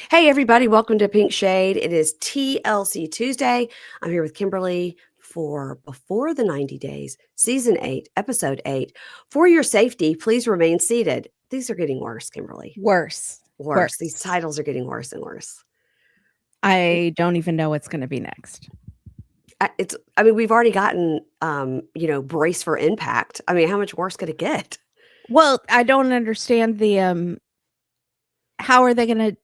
Hey, everybody, welcome to Pink Shade. It is TLC Tuesday. I'm here with Kimberly for Before the 90 Days, Season 8, Episode 8. For your safety, please remain seated. These are getting worse, Kimberly. Worse. Worse. These Worse. titles are getting worse and worse. I don't even know what's going to be next. We've already gotten, brace for impact. I mean, how much worse could it get? Well, I don't understand the how are they going to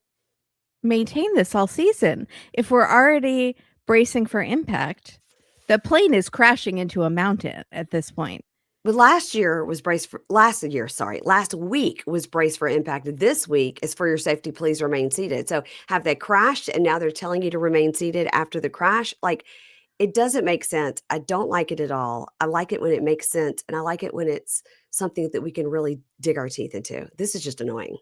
maintain this all season if we're already bracing for impact? The plane is crashing into a mountain at this point. But last week was brace for impact. This week is for your safety, please remain seated. So have they crashed and now they're telling you to remain seated after the crash? Like, it doesn't make sense. I don't like it at all. I like it when it makes sense, and I like it when it's something that we can really dig our teeth into. This is just annoying.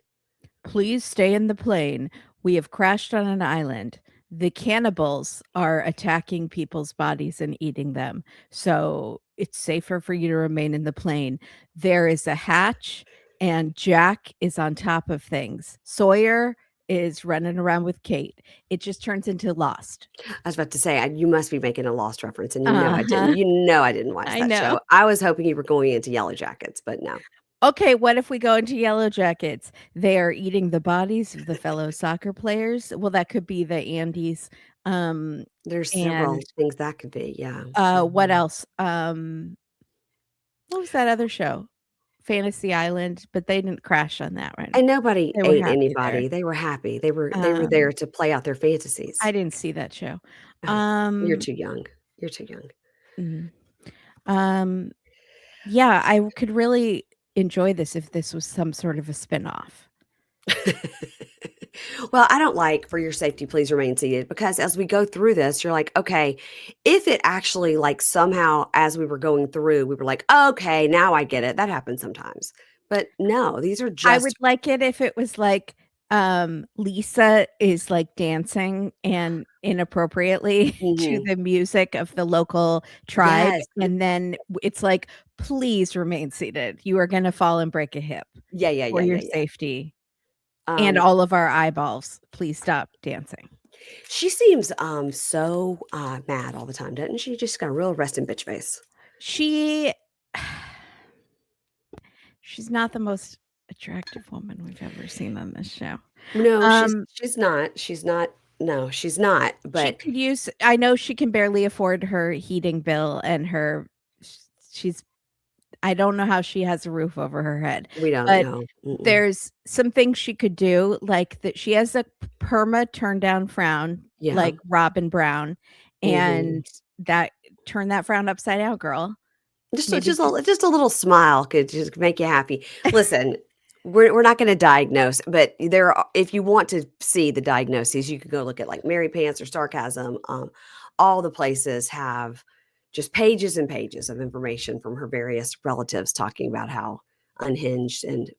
Please stay in the plane. We have crashed on an island. The cannibals are attacking people's bodies and eating them. So it's safer for you to remain in the plane. There is a hatch, and Jack is on top of things. Sawyer is running around with Kate. It just turns into Lost. I was about to say, you must be making a Lost reference, and I Uh-huh. didn't. I didn't watch I that know. show. I was hoping you were going into Yellow Jackets, but no. Okay, what if we go into Yellow Jackets? They are eating the bodies of the fellow soccer players. Well, that could be the Andes. There's several And things that could be, yeah. what Mhm. else? What was that other show? Fantasy Island, but they didn't crash on that one. And nobody They were ate happy there. anybody. They were happy. They were there Um, to play out their fantasies. I didn't see that show. Oh, you're Um, too young. You're too young. mhm. um, yeah, I could really enjoy this if this was some sort of a spinoff. Well, I don't like for your safety, please remain seated because as we go through this, you're like, okay, if it actually like somehow as we were going through, we were like, okay, now I get it. That happens sometimes. But no, these are I would just like it if it was like, Lisa is, like, dancing and inappropriately to mhm. the music of the local tribe, Yes. and then it's like, "Please remain seated. You are gonna fall and break a hip Yeah, yeah, for yeah, your yeah, yeah. safety, and Um, all of our eyeballs. Please stop dancing." she seems so mad all the time, doesn't she? Just got a real resting bitch face. She she's not the most attractive woman we've ever seen on this show. No, Um she's not. She's not. No, she's not. She But could use I know she can barely afford her heating bill and her sh she's I don't know how she has a roof over her head, we don't but know. Mm-mm. there's some things she could do, like that she has a perma turn down frown, Yeah. like Robin Brown, Hmm. and that turn that frown upside down, girl. Maybe Just a little smile could just make you happy. Listen, we're not going to diagnose, but if you want to see the diagnoses, you could go look at like Mary Pants or Sarcasm. All the places have just pages and pages of information from her various relatives talking about how unhinged and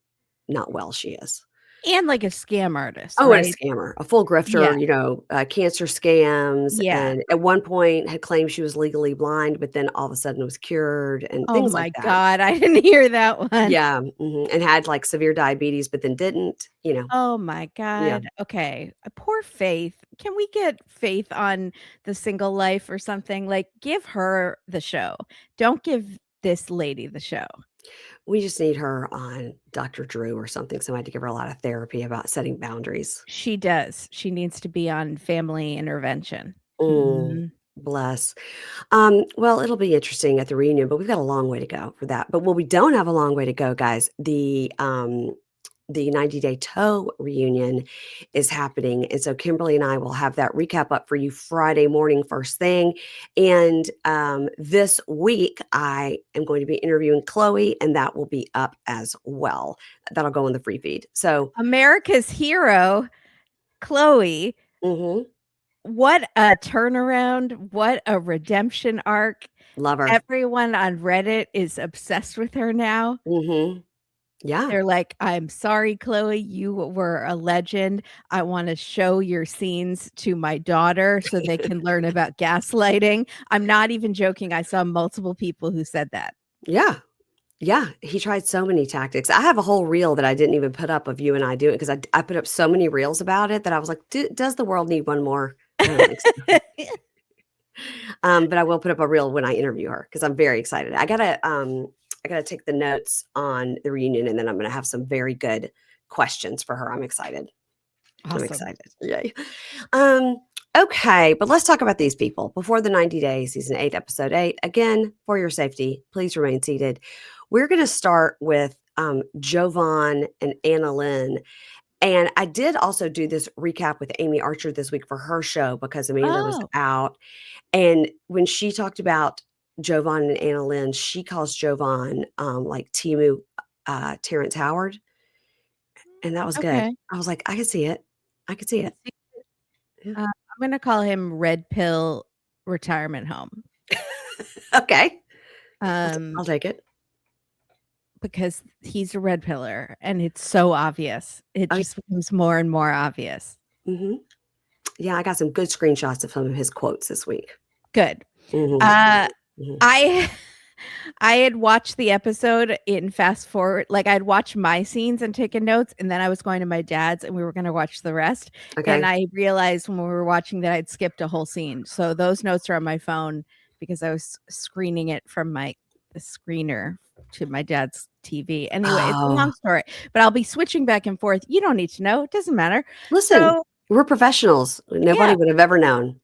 not well she is. and like a scam artist, Oh, and a right? scammer, a full Yeah, grifter, cancer scams, yeah. and at one point had claimed she was legally blind, but then all of a sudden was cured and Oh things like my that. god, I didn't hear that one. Yeah, mhm, and had, like, severe diabetes, but then didn't. Oh my Yeah. god. Okay. Poor Faith. Can we get Faith on The Single Life or something? Like, give her the show. Don't give this lady the show. We just need her on Dr. Drew or something, somebody to give her a lot of therapy about setting boundaries. She does. She needs to be on family intervention. Mm, Mhm. bless. Well, it'll be interesting at the reunion, but we've got a long way to go for that. But what we don't have a long way to go, guys, the 90-day toe reunion is happening. And so Kimberly and I will have that recap up for you Friday morning, first thing. And this week, I am going to be interviewing Chloe, and that will be up as well. That'll go in the free feed. So, America's hero, Chloe. mhm, What a turnaround. What a redemption arc. love her. Everyone on Reddit is obsessed with her now. Mhm. Yeah. They're like, "I'm sorry, Chloe, you were a legend. I wanna show your scenes to my daughter so they can learn about gaslighting." I'm not even joking, I saw multiple people who said that. Yeah. Yeah, he tried so many tactics. I have a whole reel that I didn't even put up of you and I doing it because I put up so many reels about it that I was like, does the world need one more? I don't think so. But I will put up a reel when I interview her because I'm very excited. I gotta take the notes on the reunion and then I'm gonna have some very good questions for her. I'm excited. I'm Awesome. excited. Yay. Um, okay, but let's talk about these people. Before the 90 days, season 8, episode 8. Again, for your safety, please remain seated. We're gonna start with Jovon and Anna Lynn. And I did also do this recap with Amy Archer this week for her show because Amanda was Oh, out. And when she talked about Jovon and Anna Lynn, she calls Jovon like Timu Terrence Howard. And that was good. okay. I was like, I could see it. I could see I it. see. Yeah. I'm gonna call him Red Pill Retirement Home. Okay. Um, I'll take it. because he's a red pillar and it's so obvious. It Oh, just becomes more and more obvious. mhm. Yeah, I got some good screenshots of some of his quotes this week. Good. Mhm, Uh, mhm. I I had watched the episode in fast forward, like I'd watch my scenes and taken notes, and then I was going to my dad's and we were going to watch the rest. And Okay. I realized when we were watching that I'd skipped a whole scene. So those notes are on my phone because I was screening it from the screener to my dad's TV. Anyway, it's a long Oh, story, but I'll be switching back and forth. You don't need to know. It doesn't matter. listen, So, we're professionals. Nobody yeah. would have ever known.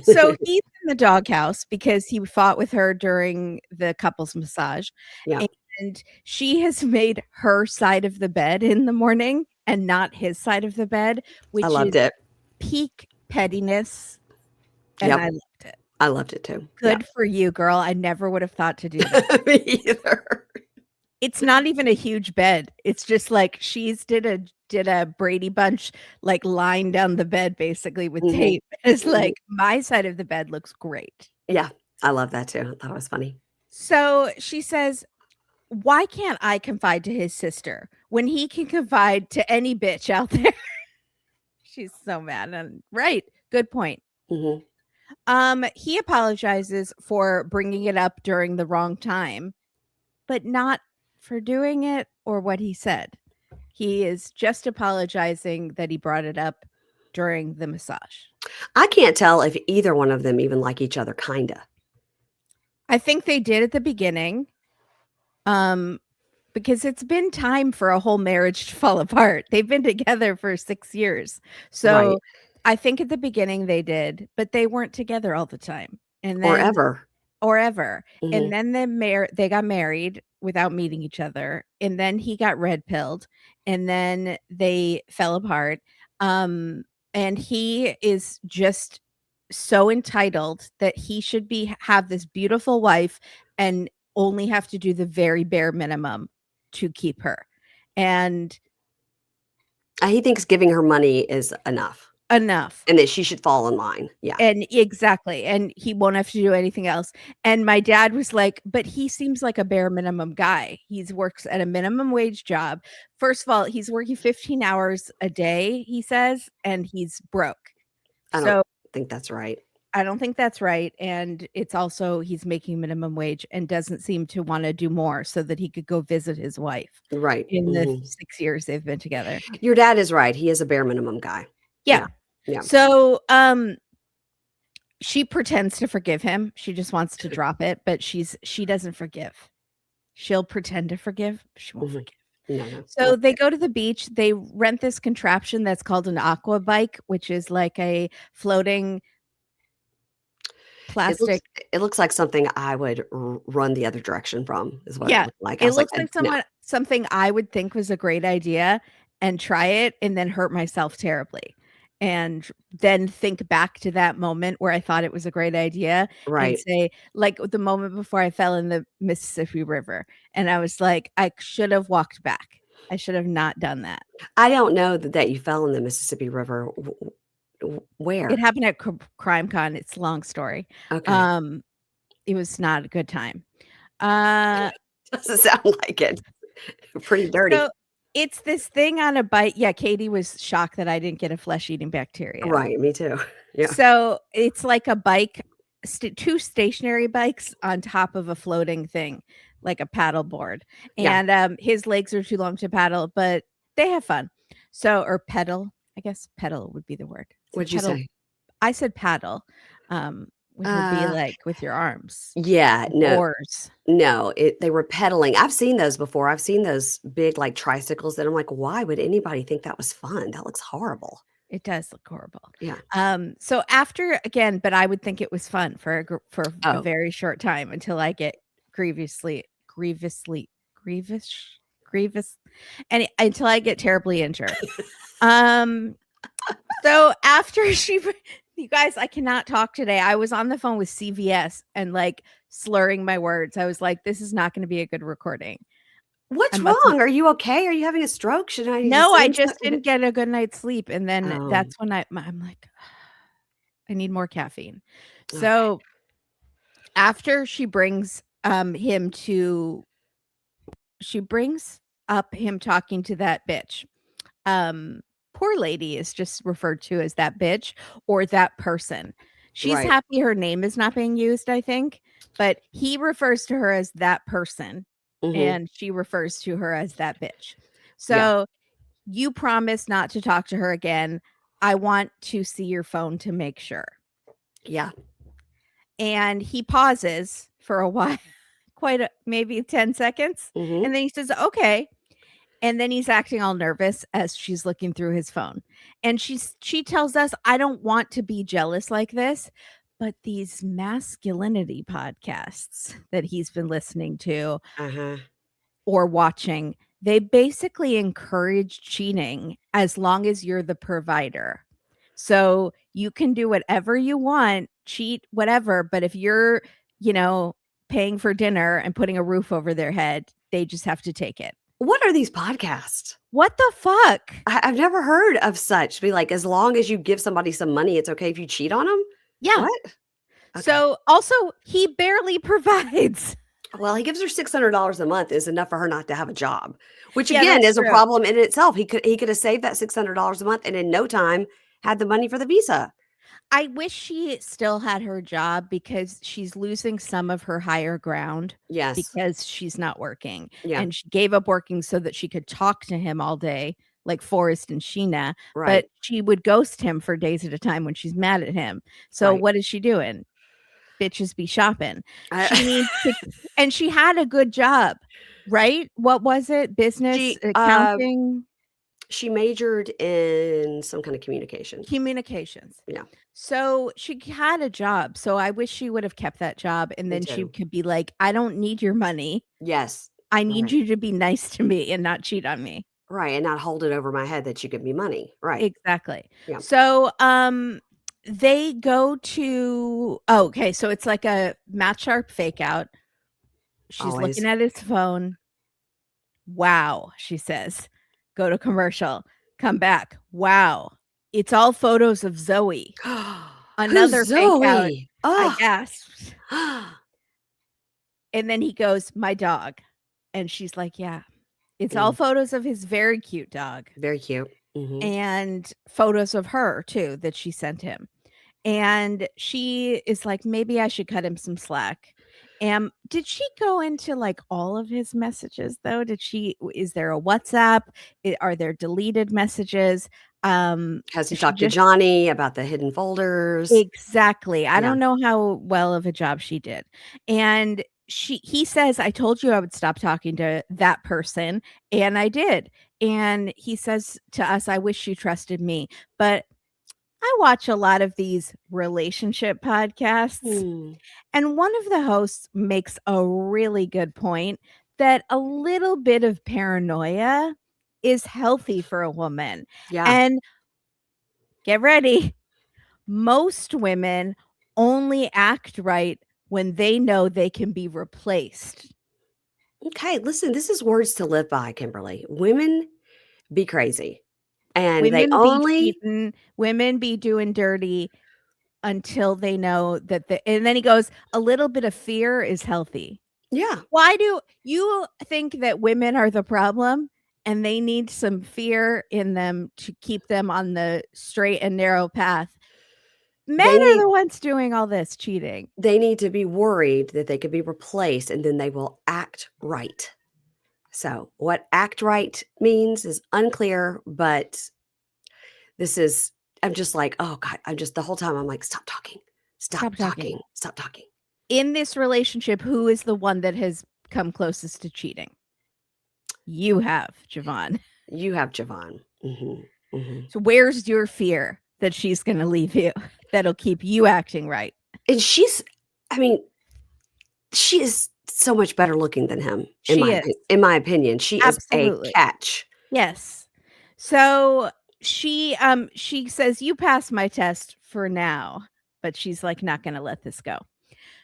So he's in the doghouse because he fought with her during the couple's massage, Yeah, and she has made her side of the bed in the morning and not his side of the bed, I which loved is it. peak pettiness, and Yep, I loved it. I loved it too. Yeah. Good for you, girl. I never would have thought to do that. Me either. It's not even a huge bed. It's just like she's did a Brady Bunch like line down the bed basically with Mhm, tape. It's mhm. like my side of the bed looks great. Yeah, I love that too. I thought it was funny. So she says, "Why can't I confide to his sister when he can confide to any bitch out there?" She's so mad and right. Good point. Mhm. He apologizes for bringing it up during the wrong time, but not for doing it or what he said. He is just apologizing that he brought it up during the massage. I can't tell if either one of them even like each other, kinda. I think they did at the beginning. Um, because it's been time for a whole marriage to fall apart. They've been together for 6 years. Right. So, I think at the beginning they did, but they weren't together all the time. And Or then ever. or ever. And Mhm. then they got married without meeting each other, and then he got red pilled, and then they fell apart. Um, and he is just so entitled that he should have this beautiful wife and only have to do the very bare minimum to keep her. And He thinks giving her money is enough enough. and that she should fall in line. Yeah. And exactly, and he won't have to do anything else, and my dad was like, "But he seems like a bare minimum guy. He's works at a minimum wage job. First of all, he's working 15 hours a day, he says, and he's broke. I don't So, think that's right. I don't think that's right, and it's also he's making minimum wage and doesn't seem to wanna do more so that he could go visit his wife Right. in the Mhm. 6 years they've been together." Your dad is right. He is a bare minimum guy. Yeah. Yeah. Yeah. So, she pretends to forgive him. She just wants to drop it, but she doesn't forgive. She'll pretend to forgive, but she won't Mhm. forgive. No, no. So they go to the beach. They rent this contraption that's called an aqua bike, which is like a floating It looks plastic. it looks like something I would run the other direction from is what it Yeah, looked like. I it was like, looks like no." something I would think was a great idea and try it and then hurt myself terribly. And then think back to that moment where I thought it was a great idea and Right. say, like the moment before I fell in the Mississippi River. And I was like, I should have walked back. I should have not done that. I don't know that you fell in the Mississippi River. It Where? happened at Crime Con. It's a long story. Okay. Um, it was not a good time. Uh, Doesn't sound like it. Pretty dirty. so it's this thing on a bike. Yeah, Katie was shocked that I didn't get a flesh-eating bacteria. Right, me too. Yeah. So it's like a bike, 2 stationary bikes on top of a floating thing like a paddle board, Yeah. and his legs are too long to paddle, but they have fun. So, or pedal, I guess pedal would be the word. It's a What'd you pedal. say? I said paddle, which would be Uh, like with your arms, yeah, with no, oars. no, they were pedaling. I've seen those before. I've seen those big, like, tricycles that I'm like, "Why would anybody think that was fun? That looks horrible." It does look horrible. Yeah. So after again, but I would think it was fun for a Oh. very short time until I get grievously grievous grievous and until I get terribly injured. Um, so after you guys, I cannot talk today. I was on the phone with CVS and like slurring my words. I was like, this is not going to be a good recording. I What's must have wrong? Are you okay? Are you having a stroke? Should I need to no, I send just something to didn't get a good night's sleep. And then Oh, that's when I'm like, I need more caffeine. okay. So after she brings up him talking to that bitch. Um, Poor lady is just referred to as that bitch or that person. She's Right. happy her name is not being used, I think, but he refers to her as that person Mhm. and she refers to her as that bitch. Yeah. So you promise not to talk to her again. I want to see your phone to make sure. Yeah. And he pauses for a while, maybe 10 seconds, Mhm. and then he says, "Okay." And then he's acting all nervous as she's looking through his phone. And she tells us, "I don't want to be jealous like this, but these masculinity podcasts that he's been listening to Uh-huh. or watching, they basically encourage cheating as long as you're the provider. So you can do whatever you want, cheat, whatever. But if you're, you know, paying for dinner and putting a roof over their head, they just have to take it. What are these podcasts? What the fuck? I've never heard of such. Be like, as long as you give somebody some money, it's okay if you cheat on them. Yeah. What? Okay. So also, he barely provides. Well, he gives her $600 a month is enough for her not to have a job, which Yeah, again that's is a true. problem in itself. He could have saved that $600 a month and in no time had the money for the visa. I wish she still had her job because she's losing some of her higher ground Yes. because she's not working. Yeah. And she gave up working so that she could talk to him all day, like Forrest and Sheena, but Right. she would ghost him for days at a time when she's mad at him. So Right. what is she doing? Bitches be shopping. She I needs to, and she had a good job, right? What was it? Business, she, accounting, she majored in some kind of communication. communications. Yeah, So she had a job. So I wish she would have kept that job and me then she too. could be like, I don't need your money. Yes. I need Right. you to be nice to me and not cheat on me. Right, and not hold it over my head that you give me money. Right. Exactly. Yeah. So they go to okay, so it's like a Matt Sharp fake out. She's looking Always. at his phone. Wow, she says. Go to commercial. Come back. Wow. It's all photos of Zoe. Who's Another fake out. Zoe? I Oh. gasped. And then he goes, "My dog." And she's like, "Yeah." It's all Mm, photos of his very cute dog very cute. Mhm. and photos of her too that she sent him. And she is like, "Maybe I should cut him some slack." Did she go into like all of his messages though? Is there a WhatsApp? Are there deleted messages? Has he She talked to just Johnny about the hidden folders? exactly. I Yeah, don't know how well of a job she did. And he says, "I told you I would stop talking to that person, and I did." And he says to us, "I wish you trusted me." But I watch a lot of these relationship podcasts, hmm, and one of the hosts makes a really good point that a little bit of paranoia is healthy for a woman. yeah. And get ready, most women only act right when they know they can be replaced. Okay, listen, this is words to live by, Kimberly. Women be crazy, and they Women be only cheating, women be doing dirty until they know that and then he goes, "A little bit of fear is healthy." yeah. Why do you think that women are the problem and they need some fear in them to keep them on the straight and narrow path? Men They are need the ones doing all this cheating. they need to be worried that they could be replaced, and then they will act right. So, what act right means is unclear, but this is I'm just like, "Oh god," I'm just the whole time I'm like, "Stop talking. Stop Stop talking. talking. Stop talking." In this relationship, who is the one that has come closest to cheating? You have, Jovon. You have Jovon. Mhm. Mhm. So where's your fear that she's going to leave you that'll keep you acting right? And she's I mean, she is so much better looking than him, She is. in my opinion. She is a Absolutely. catch. Yes. So she says you passed my test for now, but she's like not going to let this go.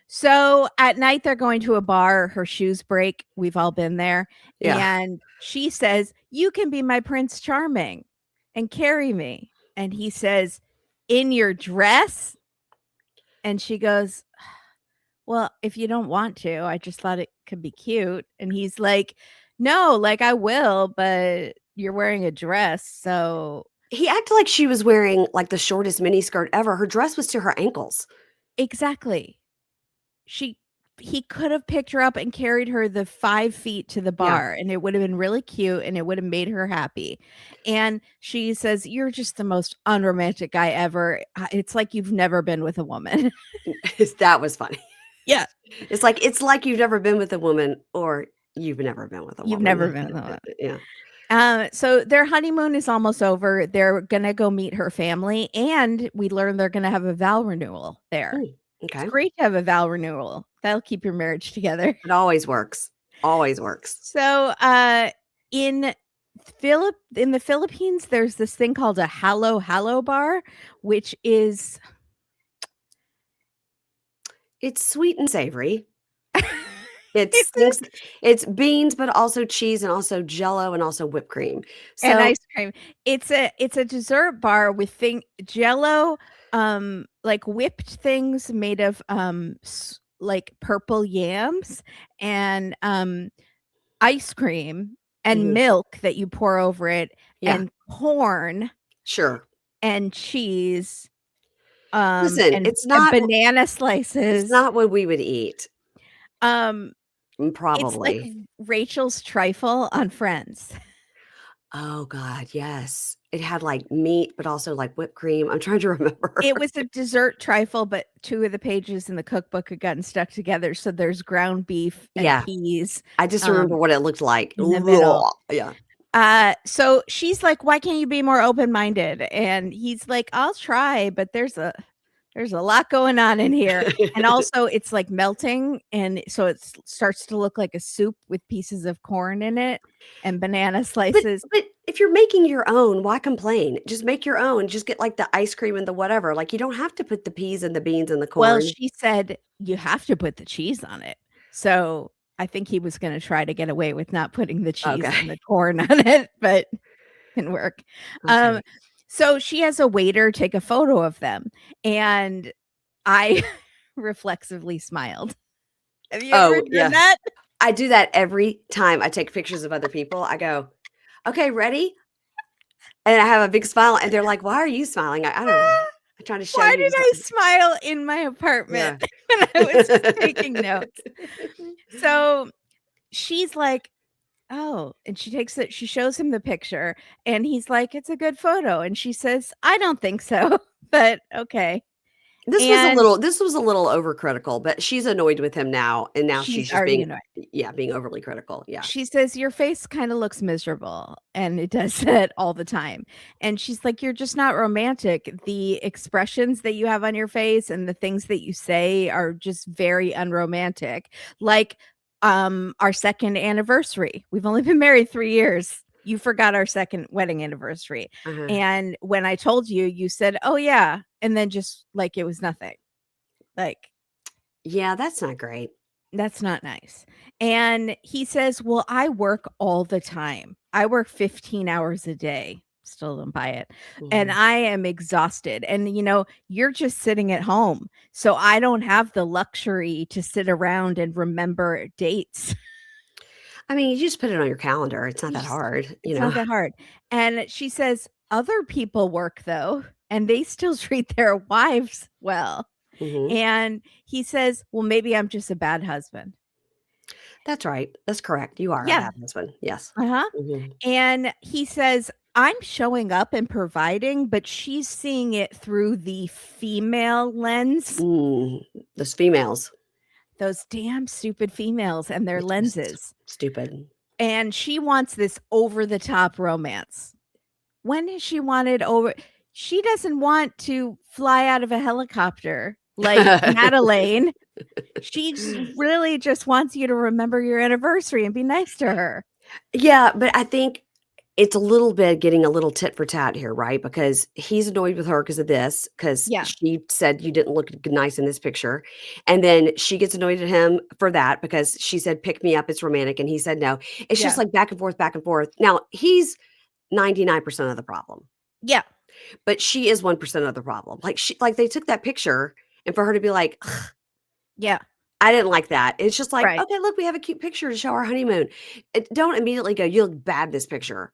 So at night they're going to a bar, her shoes break. We've all been there. Yeah. And she says, "You can be my Prince Charming and carry me." And he says, "In your dress?" And she goes, "Well, if you don't want to, I just thought it could be cute." And he's like, "No, like I will, but you're wearing a dress." So He acted like she was wearing, like, the shortest miniskirt ever. Her dress was to her ankles. exactly. She He could have picked her up and carried her the 5 feet to the Yeah. bar, and it would have been really cute, and it would have made her happy. And she says, "You're just the most unromantic guy ever. It's like you've never been with a woman." That was funny. Yeah. It's like you've never been with a woman or you've never been with a You've woman. never been with a woman. Yeah. So their honeymoon is almost over. They're gonna go meet her family, and we learn they're gonna have a vow renewal there. Mm, It's okay. great to have a vow renewal. That'll keep your marriage together. It always works. Always works. So, in in the Philippines, there's this thing called a halo halo bar, which is It's sweet and savory. It's it's a things it's beans, but also cheese and also Jello and also whipped cream. and So ice cream. It's a dessert bar with Jello, like whipped things made of like purple yams and ice cream and mhm, milk that you pour over it yeah, and corn sure. and cheese Listen, and banana it's slices. not what we would eat, Um it's like probably. Rachel's trifle on Friends. Oh god, yes. It had, like, meat, but also, like, whipped cream. I'm trying to remember. It was a dessert trifle, but 2 of the pages in the cookbook had gotten stuck together, so there's ground beef and Yeah, peas, I just remember um, what it looked like. in the middle. Yeah. So she's like, "Why can't you be more open-minded?" And he's like, "I'll try, but there's a lot going on in here." And also it's like melting, and so it starts to look like a soup with pieces of corn in it and banana But slices. but if you're making your own, why complain? Just make your own. Just get, like, the ice cream and the whatever. Like, you don't have to put the peas and the beans and the Well, corn. she said, "You have to put the cheese on it." So, I think he was gonna try to get away with not putting the cheese and Okay. the corn on it, but didn't work. Um, Okay. so she has a waiter take a photo of them, and I reflexively smiled. Have you ever Oh, done yeah. that? I do that every time I take pictures of other people. I go, "Okay, ready?" And I have a big smile, and they're like, "Why are you smiling?" I don't know. I'm trying to show Why you did I something. smile in my apartment Yeah. when I was taking notes? So, she's like, "Oh," and she shows him the picture, and he's like, "It's a good photo," and she says, "I don't think so," but okay. And This was a little overcritical, but she's annoyed with him now, and now she's she's just already being annoyed. yeah, being overly critical. Yeah. She says, "Your face kinda looks miserable," and it does that all the time, and she's like, "You're just not romantic. The expressions that you have on your face and the things that you say are just very unromantic." Like, our 2nd anniversary. We've only been married 3 years. You forgot our 2nd wedding anniversary, Uh-huh. and when I told you, you said, "Oh, yeah," and then just like it was nothing. Like, Yeah, that's not great. that's not nice. And he says, "Well, I work all the time. I work 15 hours a day." Still don't buy it. "And Mhm. I am exhausted. And, you're just sitting at home. So I don't have the luxury to sit around and remember dates." I mean, you just put it on your calendar. It's not You that just hard, you It's know? not that hard. And she says, "Other people work though." and they still treat their wives well. Mhm. And he says, "Well, maybe I'm just a bad husband." That's right. That's correct. You are a Yeah. bad husband. Yes. Uh-huh. Mhm. And he says, "I'm showing up and providing, but she's seeing it through the female lens." Mm, those females. Those damn stupid females and their It's just lenses. stupid. And she wants this over the top romance. When has she wanted over she doesn't want to fly out of a helicopter like Madeleine. She's really just wants you to remember your anniversary and be nice to her. Yeah, but I think it's a little bit getting a little tit for tat here, right? Because he's annoyed with her because of this, because Yeah, she said you didn't look nice in this picture. And then she gets annoyed at him for that because she said, pick me up, it's romantic. And he said no. It's just yeah, like back and forth, back and forth. Now he's 99% of the problem, yeah, but she is 1% of the problem. Like they took that picture and for her to be like, "Ugh, yeah, I didn't like that." It's just like, right. okay, look, we have a cute picture to show our honeymoon. Don't immediately go, you look bad in this picture.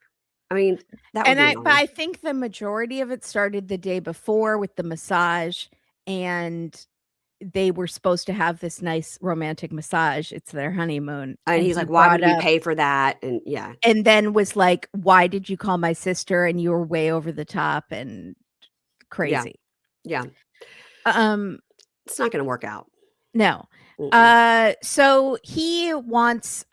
I mean, that would And be I but annoying. I think the majority of it started the day before with the massage, and they were supposed to have this nice romantic massage. It's their honeymoon, And and he's he like, "Why would brought we up pay for that?" And yeah, and then was like, "Why did you call my sister?" And you were way over the top and yeah, crazy. yeah. Um, It's not gonna work out. no. Mm-mm. So he wants,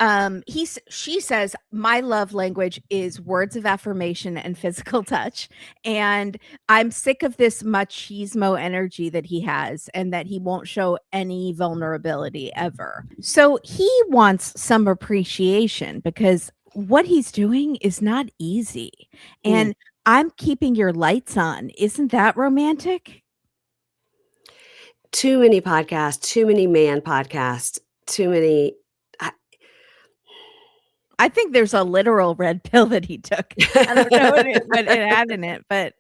she says, "My love language is words of affirmation and physical touch. And I'm sick of this machismo energy that he has and that he won't show any vulnerability ever." So he wants some appreciation because what he's doing is not easy. Mm. And I'm keeping your lights on. Isn't that romantic? Too many podcasts, too many man podcasts, too many I I think there's a literal red pill that he took. I don't know what it had in it, but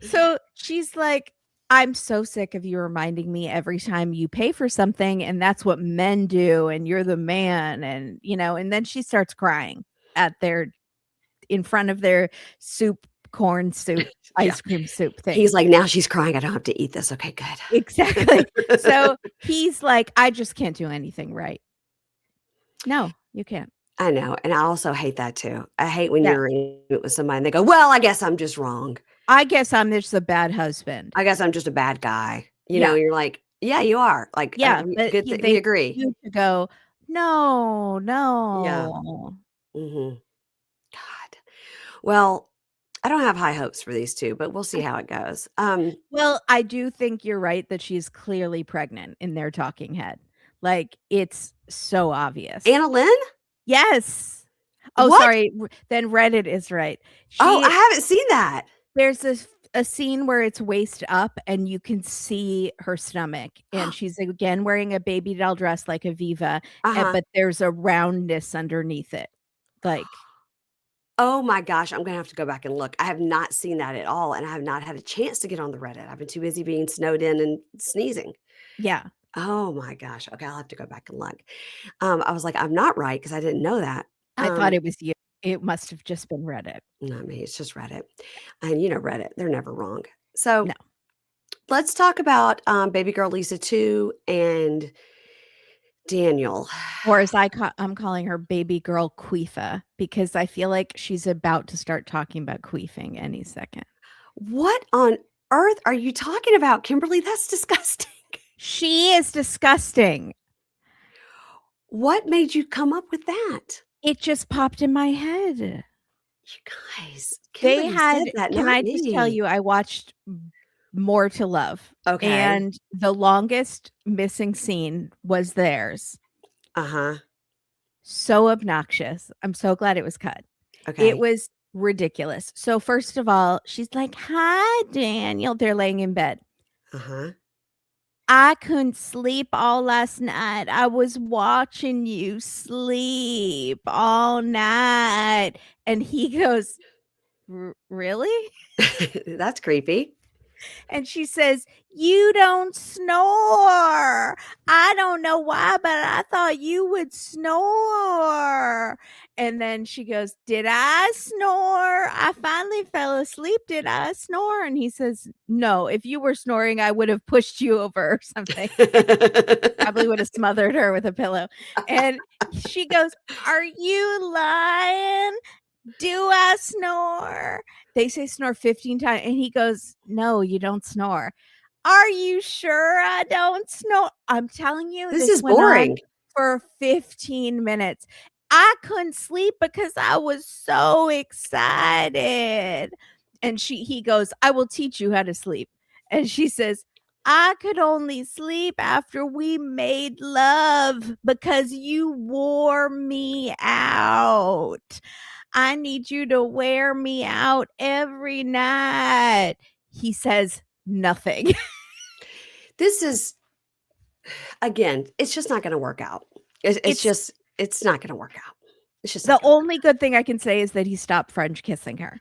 so she's like, "I'm so sick of you reminding me every time you pay for something, and that's what men do, and you're the man," and, and then she starts crying at their in front of their soup, corn soup, Yeah. ice cream soup thing. He's like, "Now she's crying, I don't have to eat this. Okay, Exactly. good." So he's like, "I just can't do anything right." No, you can't. I know, and I also hate that too. I hate when Yeah. you're in it with somebody and they go, "Well, I guess I'm just wrong. I guess I'm just a bad husband. I guess I'm just a bad guy." Yeah. You're like, "Yeah, you are." Like, Yeah, we but good they we want agree. you to go, "No, Yeah. no." Mhm. God. Well, I don't have high hopes for these 2, but we'll see how it goes. Well, I do think you're right that she's clearly pregnant in their talking head. Like, it's so obvious. Anna Lynn? Yes. Oh, What? sorry, then Reddit is right. Oh, I She haven't seen that. there's a scene where it's waist up and you can see her stomach, and she's again wearing a baby doll dress like Aviva, Uh-huh. but there's a roundness underneath it. Like, Oh my gosh, I'm gonna have to go back and look. I have not seen that at all, and I have not had a chance to get on the Reddit. I've been too busy being snowed in and sneezing. yeah. Oh my gosh. Okay, I'll have to go back and look. I was like, "I'm not right because I didn't know that." I thought it was you. It must have just been Reddit. Not me, it's just Reddit. And Reddit, they're never wrong. So, No. let's talk about, baby girl Lisa 2 and Daniel. Or as I'm calling her baby girl Queefa because I feel like she's about to start talking about queefing any second. What on earth are you talking about, Kimberly? That's disgusting. She is disgusting. What made you come up with that? It just popped in my head. You guys, They Kimberly said had that, Can not I just tell me. you, I watched More to Love, Okay. and the longest missing scene was theirs. Uh-huh. So obnoxious. I'm so glad it was cut. It Okay. was ridiculous. So first of all, she's like, "Hi, Daniel." They're laying in bed. Uh-huh. "I couldn't sleep all last night. I was watching you sleep all night." And he goes, Really?" That's creepy. And she says, "You don't snore. I don't know why, but I thought you would snore." And then she goes, "Did I snore? I finally fell asleep. Did I snore?" And he says, "No, if you were snoring, I would have pushed you over or something." Probably would have smothered her with a pillow. And she goes, "Are you lying? Do I snore?" They say snore 15 times, and he goes, "No, you don't snore." "Are you sure I don't snore?" I'm telling you, This this is went on boring. for 15 minutes. I couldn't sleep because I was so excited. And he goes, "I will teach you how to sleep." And she says, "I could only sleep after we made love because you wore me out. I need you to wear me out every night." He says nothing. This is again, it's just not gonna work out. It's It's just it's not gonna work out. It's just not the gonna work only good thing I can say is that he stopped French kissing her.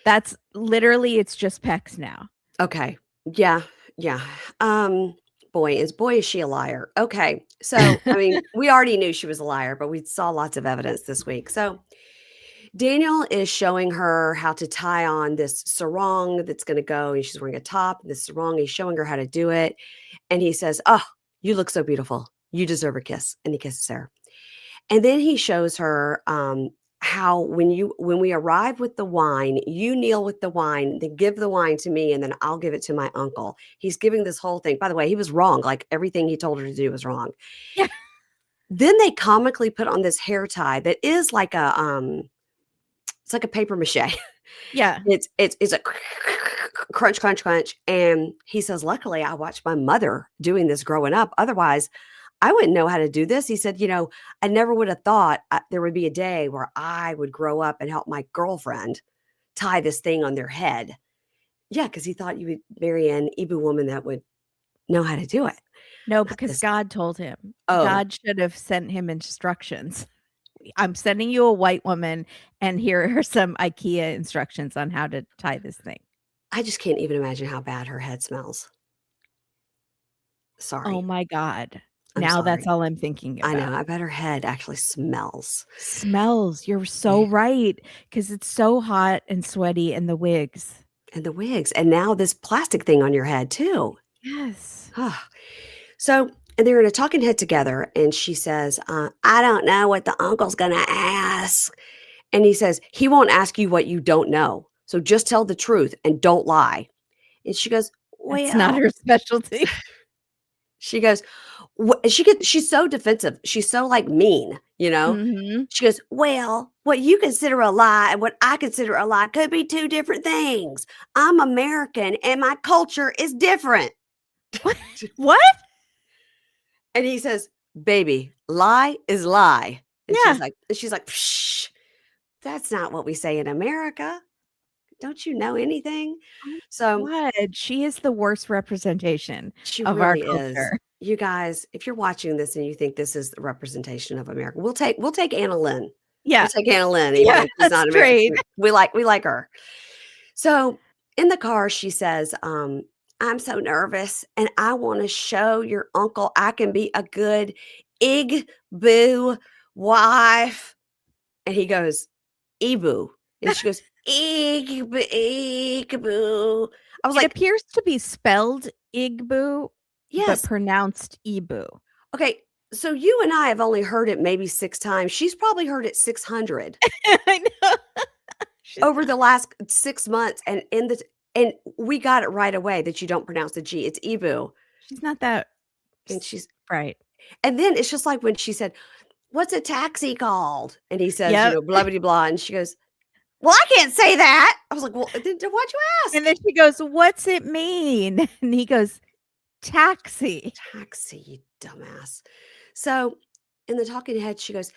That's literally it's just pecs now. out. Okay. Yeah, yeah. Um, boy, is she a liar. Okay. So, I mean, we already knew she was a liar, but we saw lots of evidence this week. So, Daniel is showing her how to tie on this sarong that's gonna go, and she's wearing a top, this sarong, he's showing her how to do it, and he says, "Oh, you look so beautiful. You deserve a kiss," and he kisses her. And then he shows her, how when we arrive with the wine, you kneel with the wine, then give the wine to me, and then I'll give it to my uncle. He's giving this whole thing. By the way, he was wrong. Like everything he told her to do was wrong. Yeah. Then they comically put on this hair tie that is like it's like a paper mache. Yeah. It's a crunch, crunch, crunch. And he says, "Luckily, I watched my mother doing this growing up. Otherwise, I wouldn't know how to do this." He said, "I never would have thought there would be a day where I would grow up and help my girlfriend tie this thing on their head." Yeah, because he thought you would marry an Igbo woman that would know how to do it. No, Not because this. God told him. Oh, God should have sent him instructions. "I'm sending you a white woman, and here are some IKEA instructions on how to tie this thing." I just can't even imagine how bad her head smells. Oh Sorry. my god. I'm Now that's sorry. all I'm thinking I know. about. I bet her head actually smells. Smells, you're so right, because it's so hot and sweaty in the wigs. And the wigs, and now this plastic thing on your head too. Yes. Ah. So, and they're in a talking head together, and she says, "I don't know what the uncle's gonna ask." And he says, "He won't ask you what you don't know. So just tell the truth and don't lie." And she goes, That's not "Well," her specialty. she goes, she's so defensive. She's so like mean. Mhm. She goes, "Well, what you consider a lie and what I consider a lie could be two different things. I'm American and my culture is different." What? What? And he says, "Baby, lie is lie." And Yeah. she's like, "Psh, that's not what we say in America. Don't you know anything?" Oh So my god, she is the worst representation she of our really is. culture. You guys, if you're watching this and you think this is the representation of America, we'll take Anna Lynn. We'll Yeah. take Anna Lynn, even Yeah, though she's that's not trade. American. We like her. So in the car, she says, "I'm so nervous and I want to show your uncle I can be a good ig boo wife." And he goes, "Ebu." And she goes, "Igaboo." I was It like, appears to be spelled Igbo, but "Yes. pronounced Ebu. Okay. So you and I have only heard it maybe 6 times. She's probably heard it 600 I know. She's over not the last 6 months, and we got it right away that you don't pronounce the G. It's Ebu. she's not that And s she's right. and then it's just like when she said, "What's a taxi called?" And he says, Yep. blah blah blah, and she goes, "Well, I can't say that." I was like, "Well, then why'd you And ask?" then she goes, "What's it mean?" And he goes, "Taxi." Taxi, you dumbass. So in the talking head, she goes,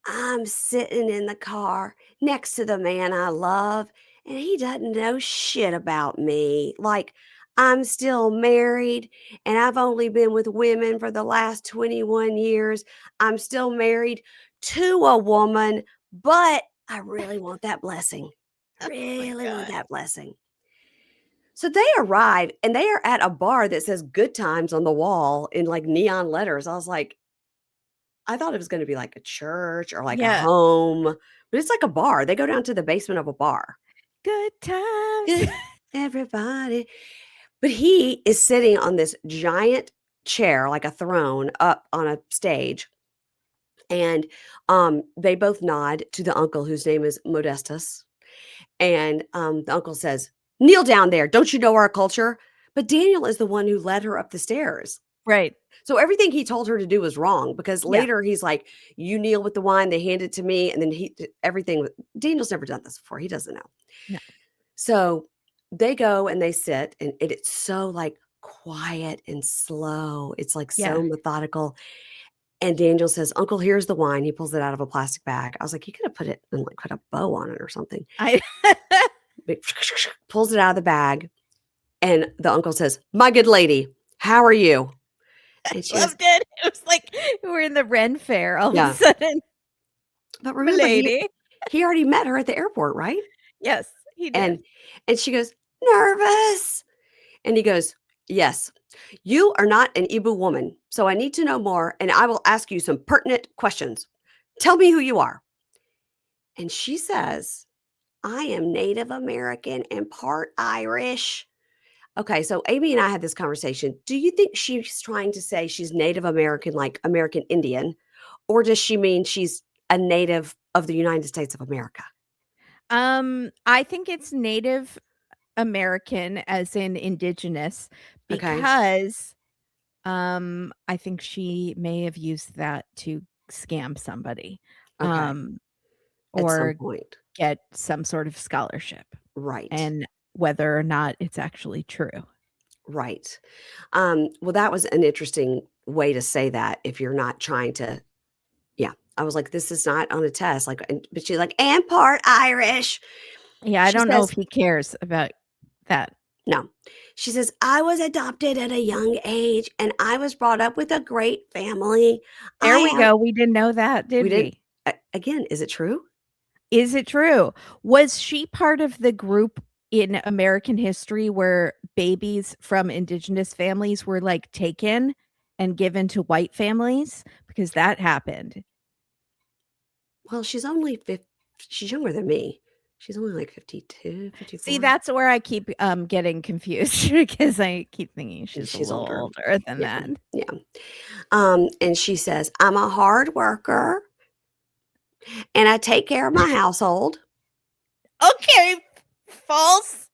"I'm sitting in the car next to the man I love, and he doesn't know shit about me. Like, I'm still married, and I've only been with women for the last 21 years. I'm still married to a woman, but I really want that blessing. Oh my Really want god. that blessing." So they arrive and they are at a bar that says good times on the wall in like neon letters. I was like, I thought it was going to be like a church or like a Yeah. home, but it's like a bar. They go down to the basement of a bar. Good times. Good, everybody. But he is sitting on this giant chair, like a throne up on a stage. And they both nod to the uncle whose name is Modestus. And the uncle says, kneel down there. Don't you know our culture? But Daniel is the one who led her up the stairs. Right. So everything he told her to do was wrong because Yeah. later he's like, you kneel with the wine, they hand it to me. And then everything, Daniel's never done this before. He doesn't know. No. So they go and they sit, and it's so like quiet and slow. It's like so Yeah. methodical. And Daniel says, Uncle, here's the wine. He pulls it out of a plastic bag. I was like, he could have put it and like put a bow on it or something. I But pulls it out of the bag. And the uncle says, my good lady, how are you? And she goes, loved it. It was like we're in the Ren Fair all of yeah. a sudden. But My remember, lady. he already met her at the airport, right? Yes, he did. And she goes, nervous. And he goes, yes, you are not an Ibu woman. So I need to know more. And I will ask you some pertinent questions. Tell me who you are. And she says, I am Native American and part Irish. Okay, so Amy and I had this conversation. Do you think she's trying to say she's Native American, like American Indian, or does she mean she's a native of the United States of America? I think it's Native American as in indigenous Okay, because I think she may have used that to scam somebody okay, um at some or point. get some sort of scholarship Right, and whether or not it's actually true. right. Well, that was an interesting way to say that if you're not trying to, yeah. I was like, this is not on a test. Like, but she's like, and part Irish. Yeah, I She don't know says, if he cares about that. no. She says, I was adopted at a young age and I was brought up with a great family. I There we have, go. We didn't know that, we did didn't, we? again, is it true? Is it true? Was she part of the group in American history where babies from indigenous families were, like, taken and given to white families? Because that happened. Well, she's younger than me. She's only like 52, See, 54. that's where I keep, getting confused because I keep thinking And she's a she's little older. older than Yeah. that. Yeah. And she says, I'm a hard worker and I take care of my household. Okay, false.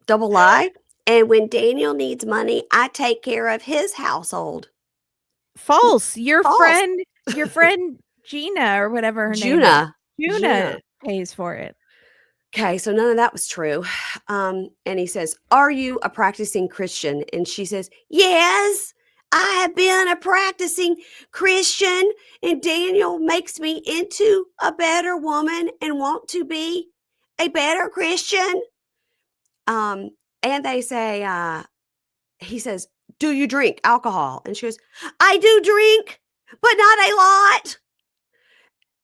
Double lie. And when Daniel needs money, I take care of his household. False. False. Your friend Gina or whatever her name is. Juna. Juna Juna. pays for it. Okay, so none of that was true. And he says, are you a practicing Christian? And she says, yes, I have been a practicing Christian. And Daniel makes me into a better woman and want to be a better Christian. Um, and they say, he says, do you drink alcohol? And she goes, I do drink, but not a lot.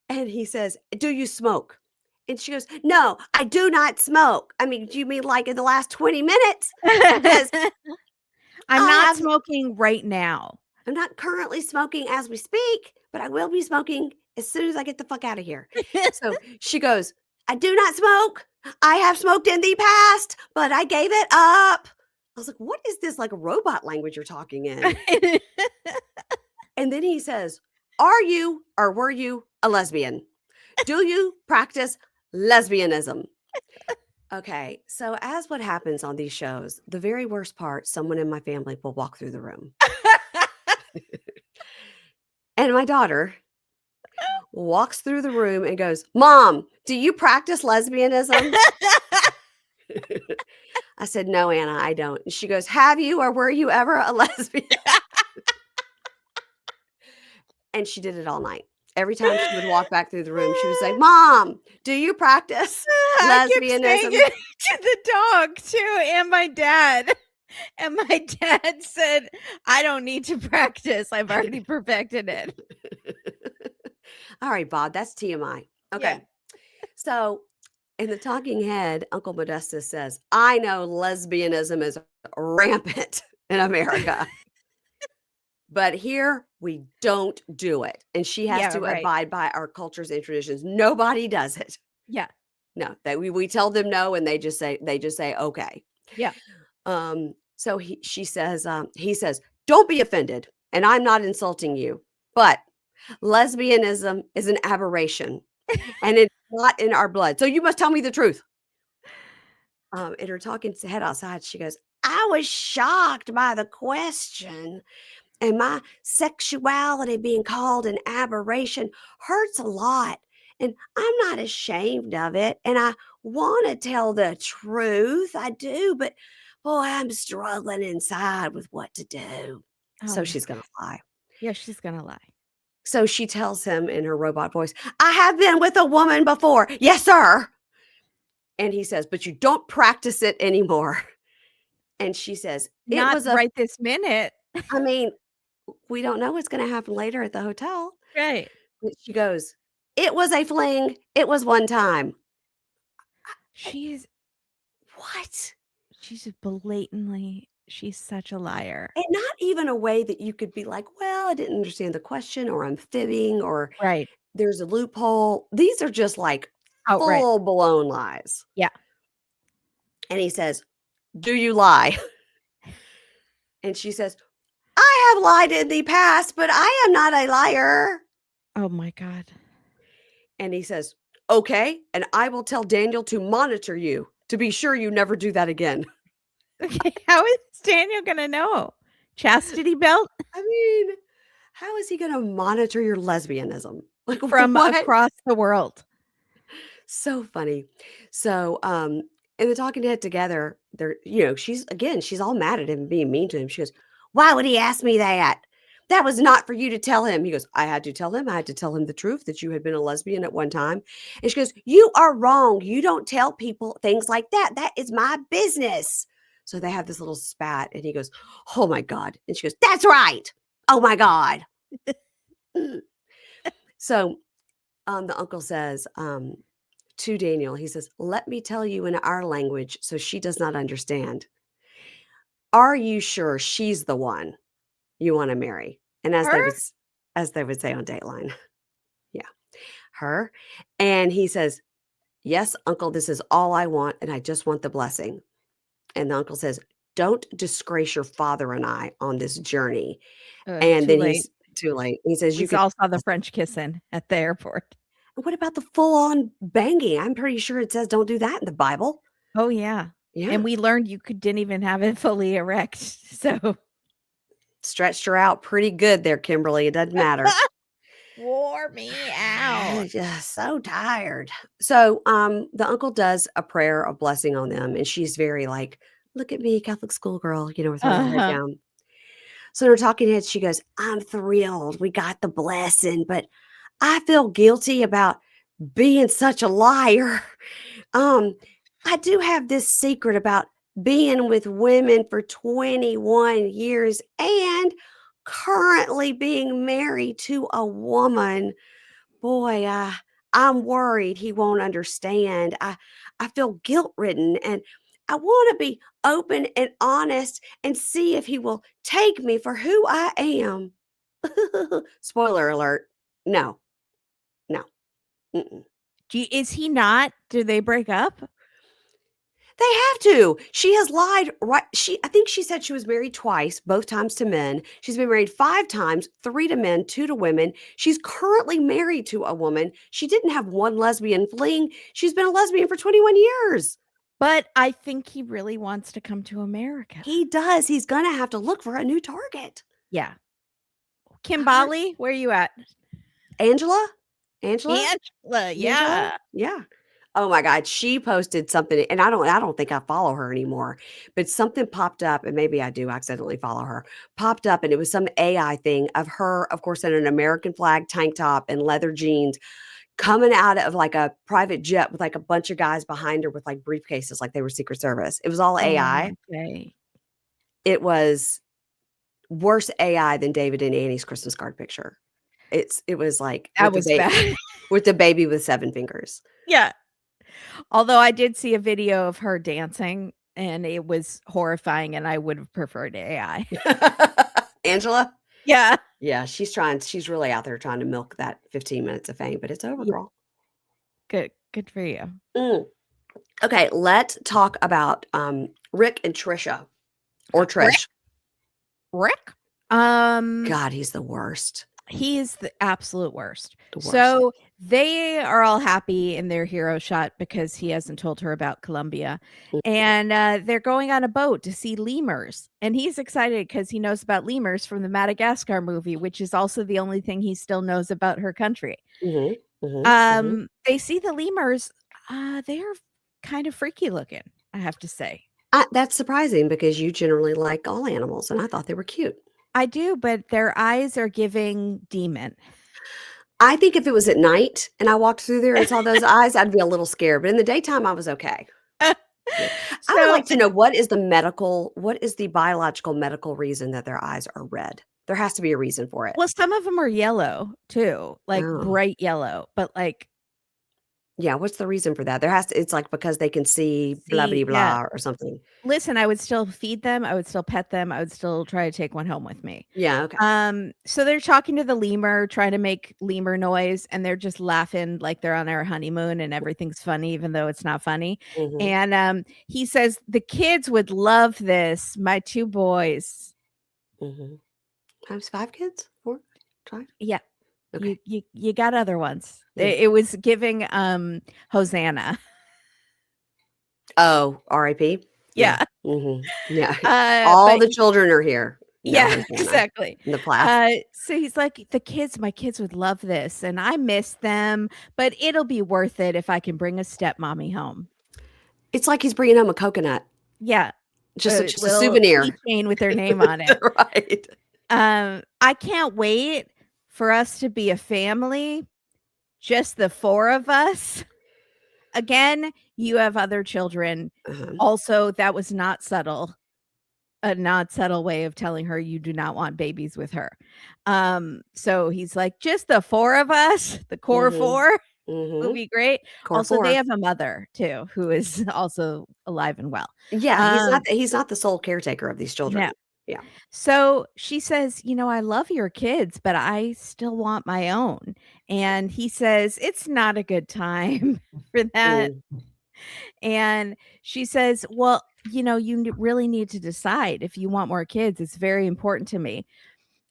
And he says, do you smoke? And she goes, no, I do not smoke. I mean, do you mean like in the last 20 minutes? Because I'm I not have, smoking right now. I'm not currently smoking as we speak, but I will be smoking as soon as I get the fuck out of here. So she goes, I do not smoke. I have smoked in the past, but I gave it up. I was like, what is this like robot language you're talking in? And then he says, are you or were you a lesbian? Do you practice lesbianism? Okay, so as what happens on these shows, the very worst part, someone in my family will walk through the room. And my daughter walks through the room and goes, Mom, do you practice lesbianism? I said, no, Anna, I don't. And she goes, have you or were you ever a lesbian? And she did it all night. Every time she would walk back through the room, she would say, Mom, do you practice I kept saying lesbianism? it to the dog too, and my dad. And my dad said, I don't need to practice. I've already perfected it. All right, Bob, that's TMI. Yeah. Okay. So In the talking head, Uncle Modestus says, I know lesbianism is rampant in America, but here we don't do it. And she has Yeah, to right. abide by our cultures and traditions. Nobody does it. Yeah. No, we tell them no, and they just say okay. Yeah. So he says, don't be offended, and I'm not insulting you, but lesbianism is an aberration, and it's not in our blood. So you must tell me the truth. In her talking head outside, she goes, I was shocked by the question, and my sexuality being called an aberration hurts a lot. And I'm not ashamed of it. And I want to tell the truth. I do. But boy, I'm struggling inside with what to do. Oh So my she's god. going to lie. Yeah, she's gonna lie. So she tells him in her robot voice, I have been with a woman before. Yes, sir. And he says, but you don't practice it anymore. And she says, it Not was a, right this minute. I mean, we don't know what's going to happen later at the hotel. Right. But she goes, it was a fling. It was one time. I, She's what? she's blatantly she's such a liar. And not even a way that you could be like, well, I didn't understand the question, or I'm fibbing, or Right. there's a loophole. These are just like Outright. full blown lies. Yeah. And he says, do you lie? And she says, I have lied in the past, but I am not a liar. Oh my god. And he says, okay. And I will tell Daniel to monitor you to be sure you never do that again. Okay, how is Daniel gonna know? Chastity belt I mean, how is he gonna monitor your lesbianism? Like, from what? across the world. So funny. So, in the talking head together, she's all mad at him being mean to him. She goes, "Why would he ask me that? That was not for you to tell him." He goes, "I had to tell him. I had to tell him the truth that you had been a lesbian at one time." And she goes, "You are wrong. You don't tell people things like that. That is my business." So they have this little spat, and he goes, "Oh my God." And she goes, "That's right. Oh my God." So, the uncle says, to Daniel, he says, let me tell you in our language so she does not understand. Are you sure she's the one you want to marry? And Her? as they would say on Dateline, yeah, her. And he says, yes, uncle, this is all I want, and I just want the blessing. And the uncle says, don't disgrace your father and I on this journey. And Too then late. he's too late. He says, We you could. all saw the French kissing at the airport. What about the full on banging? I'm pretty sure it says don't do that in the Bible. Oh, yeah. Yeah. And we learned didn't even have it fully erect, so Stretched her out pretty good there, Kimberly. It doesn't matter. wore me out. Just so tired. So, the uncle does a prayer of blessing on them, and she's very like, "Look at me, Catholic schoolgirl," with her little head Uh-huh. down. So in her talking head, she goes, "I'm thrilled we got the blessing, but I feel guilty about being such a liar. Um, I do have this secret about being with women for 21 years and currently being married to a woman. Boy, I'm worried he won't understand. I feel guilt-ridden, and I wanna be open and honest and see if he will take me for who I am." Spoiler alert, no, no, mm-mm. Is he not? Do they break up? They have to. She has lied, right? I think she said she was married twice, both times to men. She's been married 5 times, 3 to men, 2 to women. She's currently married to a woman. She didn't have one lesbian fling. She's been a lesbian for 21 years. But I think he really wants to come to America. He does. He's gonna have to look for a new target. Yeah. Her Kimberly, where you at? Angela? Angela? Angela, Angela? yeah. Yeah. Oh my God, she posted something, and I don't think I follow her anymore, but something popped up, and maybe I do accidentally follow her, popped up, and it was some AI thing of her, of course, in an American flag tank top and leather jeans, coming out of, like, a private jet with, like, a bunch of guys behind her with, like, briefcases like they were Secret Service. It was all Oh, AI. okay. It was worse AI than David and Annie's Christmas card picture. It was, like, That was bad. with the baby with 7 fingers. Yeah. Although I did see a video of her dancing, and it was horrifying, and I would have preferred AI. Angela? Yeah. Yeah, she's really out there trying to milk that 15 minutes of fame, but it's over, Yeah, girl. good for you. Mm. Okay, let's talk about, Rick and Trisha, or Rick? Trish. Rick? Um, God, he's the worst. he is the absolute worst. The worst. So, they are all happy in their hero shot because he hasn't told her about Colombia, Mm, and, they're going on a boat to see lemurs, and he's excited because he knows about lemurs from the Madagascar movie, which is also the only thing he still knows about her country. mhm, mhm, mhm. They see the lemurs, they are kind of freaky looking, I have to say. That's surprising because you generally like all animals, and I thought they were cute. I do, but their eyes are giving demon. I think if it was at night and I walked through there and saw those eyes, I'd be a little scared, but in the daytime, I was okay. Yeah. I would So, like to know what is the biological medical reason that their eyes are red? There has to be a reason for it. well, some of them are yellow too, like Oh. bright yellow, but like, Yeah, what's the reason for that? There has to it's like because they can see blah see, bitty yeah. blah or something. Listen, I would still feed them, I would still pet them, I would still try to take one home with me. Yeah, okay. So they're talking to the lemur, trying to make lemur noise, and they're just laughing like they're on their honeymoon and everything's funny, even though it's not funny. Mhm, And he says, the kids would love this, my two boys. mhm. Times 5 kids? 4? 5? Yeah, Okay. you got other ones. Yeah. It was giving Hosanna. Oh, RIP? Yeah. Yeah. Mhm. Yeah. All But the children are here. No, yeah, Hosanna. exactly. The plath. So he's like, "The kids my kids would love this, and I miss them, but it'll be worth it if I can bring a stepmommy home." It's like he's bringing home a coconut. Yeah, a Just a little souvenir. keychain with their name on it. Right. I can't wait for us to be a family, just the 4 of us. Again, you have other children. Uh-huh. Also, that was not subtle. A not subtle way of telling her you do not want babies with her. So he's like, "Just the 4 of us, the core Mhm. 4 will Mhm. be great." Core Also, they 4. have a mother too, who is also alive and well. Yeah, Um, he's not the sole caretaker of these children. no. Yeah. So she says, "I love your kids, but I still want my own." And he says, "It's not a good time for that." Mm. And she says, "Well, really need to decide if you want more kids. It's very important to me."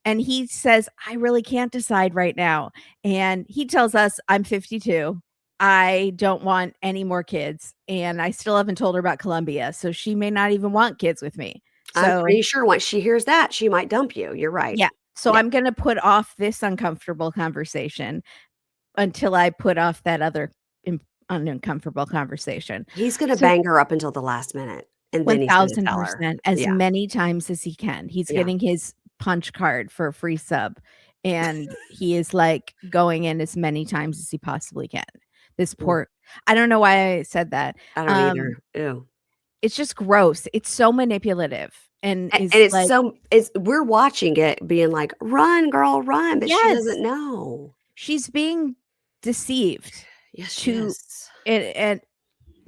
And he says, "I really can't decide right now." And he tells us, "I'm 52. I don't want any more kids, and I still haven't told her about Colombia, so she may not even want kids with me." I'm So, pretty sure once she hears that, she might dump you. You're right. yeah. So Yeah. I'm gonna put off this uncomfortable conversation until I put off that other uncomfortable conversation. He's gonna So bang her up until the last minute, and then he's gonna tell her. 1000%, as Yeah. many times as he can. He's Yeah. getting his punch card for a free sub, and he is, like, going in as many times as he possibly can. This Mm. poor I don't know why I said that. I don't Um, either. Ew. it's just gross. It's so manipulative and And is it's like, so it's we're watching it being like, "Run, girl, run," but she yes, doesn't know. she's being deceived Yes, she to is. and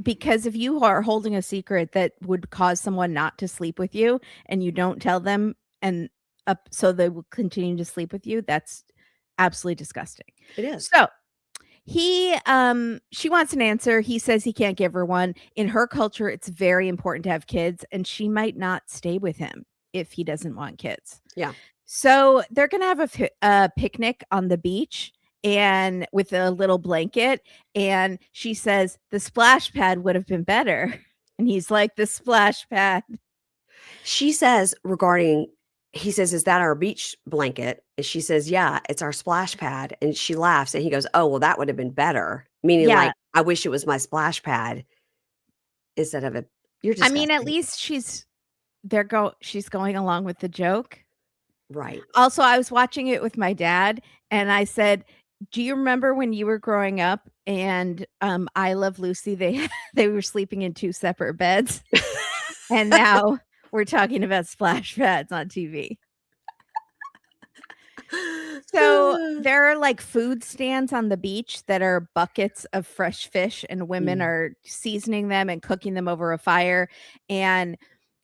because if you are holding a secret that would cause someone not to sleep with you and you don't tell them and so they will continue to sleep with you, that's absolutely disgusting. It is. So, she wants an answer. He says he can't give her one. In her culture, it's very important to have kids, and she might not stay with him if he doesn't want kids. Yeah. So they're gonna have a picnic on the beach and with a little blanket. And she says the splash pad would have been better. And he's like, the splash pad. She says regarding he says, "Is that our beach blanket?" And she says, "Yeah, it's our splash pad." And she laughs and he goes, "Oh, well, that would have been better." Meaning Yeah. like, "I wish it was my splash pad instead of a." You're I mean, at disgusting. least she's going along with the joke. Right. Also, I was watching it with my dad and I said, "Do you remember when you were growing up and I Love Lucy, they they were sleeping in 2 separate beds?" And now we're talking about splash pads on TV. So there are like food stands on the beach that are buckets of fresh fish, and women Mm. are seasoning them and cooking them over a fire. And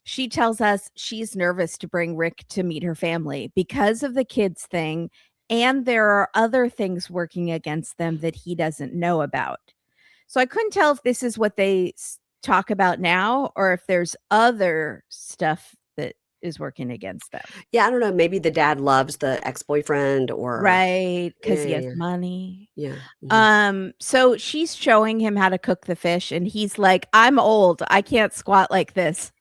she tells us she's nervous to bring Rick to meet her family because of the kids thing. And there are other things working against them that he doesn't know about. So I couldn't tell if this is what they talk about now or if there's other stuff that is working against them. Yeah, I don't know, maybe the dad loves the ex-boyfriend or Right, because yeah, he yeah, has yeah. money. Yeah, mhm. So she's showing him how to cook the fish, and he's like, "I'm old. I can't squat like this.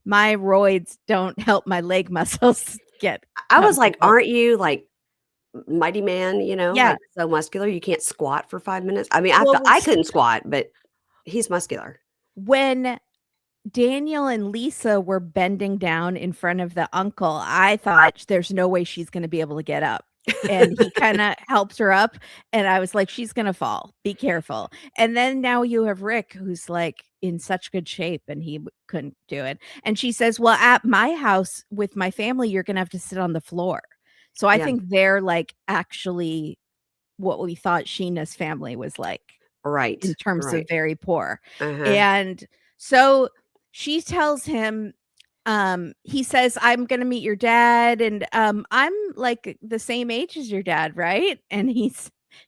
My roids don't help my leg muscles get I was like, comfortable." "Aren't you, like, mighty man, you know, Yeah. like, so muscular you can't squat for 5 minutes?" I mean, Well, I couldn't squat, but he's muscular. when Daniel and Lisa were bending down in front of the uncle, I thought, "There's no way she's gonna be able to get up." And he kinda helps her up, and I was like, "She's gonna fall. Be careful." And then now you have Rick, who's, like, in such good shape, and he couldn't do it. And she says, "Well, at my house with my family, you're gonna have to sit on the floor." So I Yeah, think they're, like, actually what we thought Sheena's family was like right, in terms of right. very poor. Uh-huh. And so she tells him, he says, "I'm gonna meet your dad, and, I'm, like, the same age as your dad, right?" And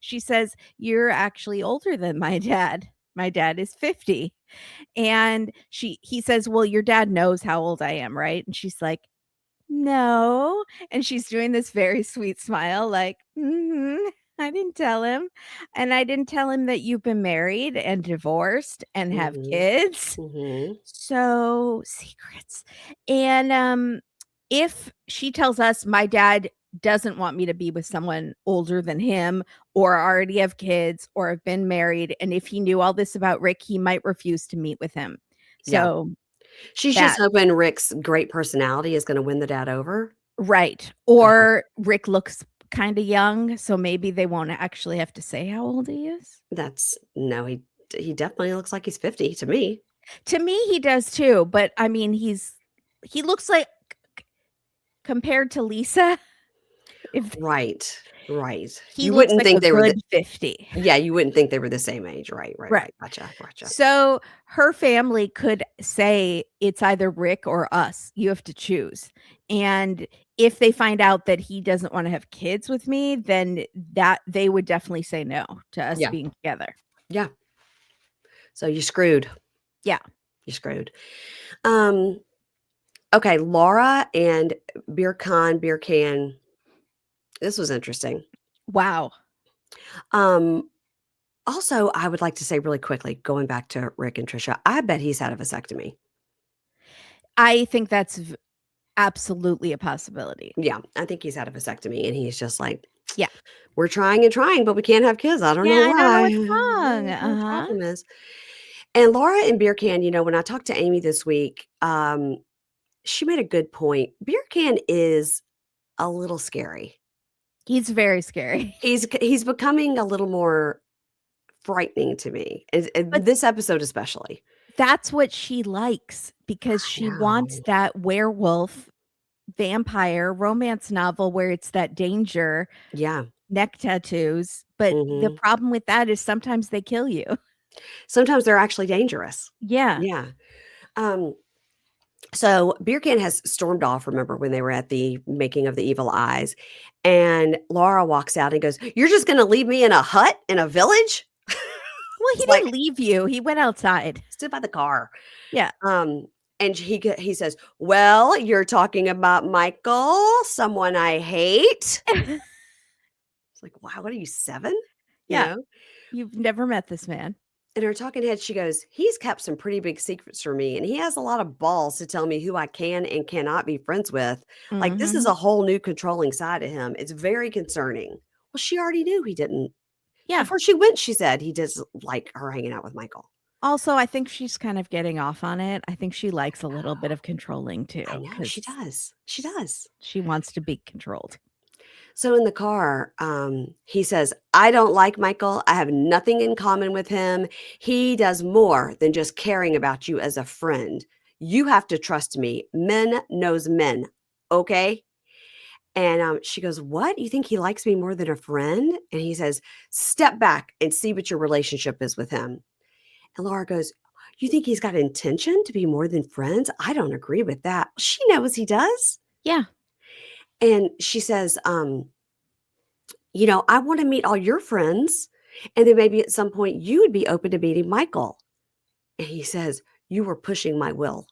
she says, "You're actually older than my dad. My dad is 50." And he says, "Well, your dad knows how old I am, right?" And she's like, "No." And she's doing this very sweet smile like, "Mhm, I didn't tell him. And I didn't tell him that you've been married and divorced and have Mhm, kids. mhm. So, secrets." And, if she tells us my dad doesn't want me to be with someone older than him or already have kids or have been married, and if he knew all this about Rick, he might refuse to meet with him. Yeah. So, She's just that hoping Rick's great personality is gonna win the dad over. right. Uh-huh. Or Rick looks kinda young, so maybe they won't actually have to say how old he is. That's no, he definitely looks like he's 50 to me. To me, he does too, but I mean, he looks like compared to Lisa, if Right, right. he You looks wouldn't like a think they were good 50. yeah, you wouldn't think they were the same age. Right, right, Right. right. Gotcha, gotcha. So, her family could say, "It's either Rick or us. You have to choose." And if they find out that he doesn't wanna have kids with me, then that they would definitely say no to us Yeah, being together. yeah. So you're screwed. Yeah. You're screwed. Um, okay, Laura and Birkan, this was interesting. Wow. Um, also, I would like to say really quickly, going back to Rick and Trisha, I bet he's had a vasectomy. I think that's absolutely a possibility. Yeah, I think he's had a vasectomy, and he's just like, Yeah. "We're trying and trying, but we can't have kids. I don't know Yeah, I don't know why. what's I don't wrong. know what the Uh-huh. problem is." And Laura and Beer Can, when I talked to Amy this week, she made a good point. Beer Can is a little scary. He's very scary. He's becoming a little more frightening to me, But this episode especially. that's what she likes because I she wants know. that werewolf vampire romance novel where it's that danger, Yeah. neck tattoos, but the Mhm. problem with that is sometimes they kill you. Sometimes they're actually dangerous. Yeah. Yeah. Um, so Beer Can has stormed off, remember, when they were at the making of the evil eyes, and Laura walks out and goes, "You're just gonna leave me in a hut in a village?" Well, he It's like, didn't leave you. He went outside. "Stood by the car." Yeah. Um, and he says, "Well, you're talking about Michael, someone I hate." It's like, "Wow, what are you, 7?" You Yeah. know? You've never met this man. In her talking head, she goes, "He's kept some pretty big secrets from me, and he has a lot of balls to tell me who I can and cannot be friends with. Like, this is Mhm. a whole new controlling side to him. It's very concerning." Well, she already knew he didn't. Yeah. Before she went, she said he does like her hanging out with Michael. Also, I think she's kind of getting off on it. I think she likes a little bit of controlling I too, know, she because does. She does. she wants to be controlled. So in the car, he says, "I don't like Michael. I have nothing in common with him. He does more than just caring about you as a friend. You have to trust me. Men knows men. Okay?" And she goes, "What? You think he likes me more than a friend?" And he says, "Step back and see what your relationship is with him." And Laura goes, "You think he's got intention to be more than friends? I don't agree with that." She knows he does. Yeah. And she says, "I want to meet all your friends. And then maybe at some point you would be open to meeting Michael." And he says, "You were pushing my will."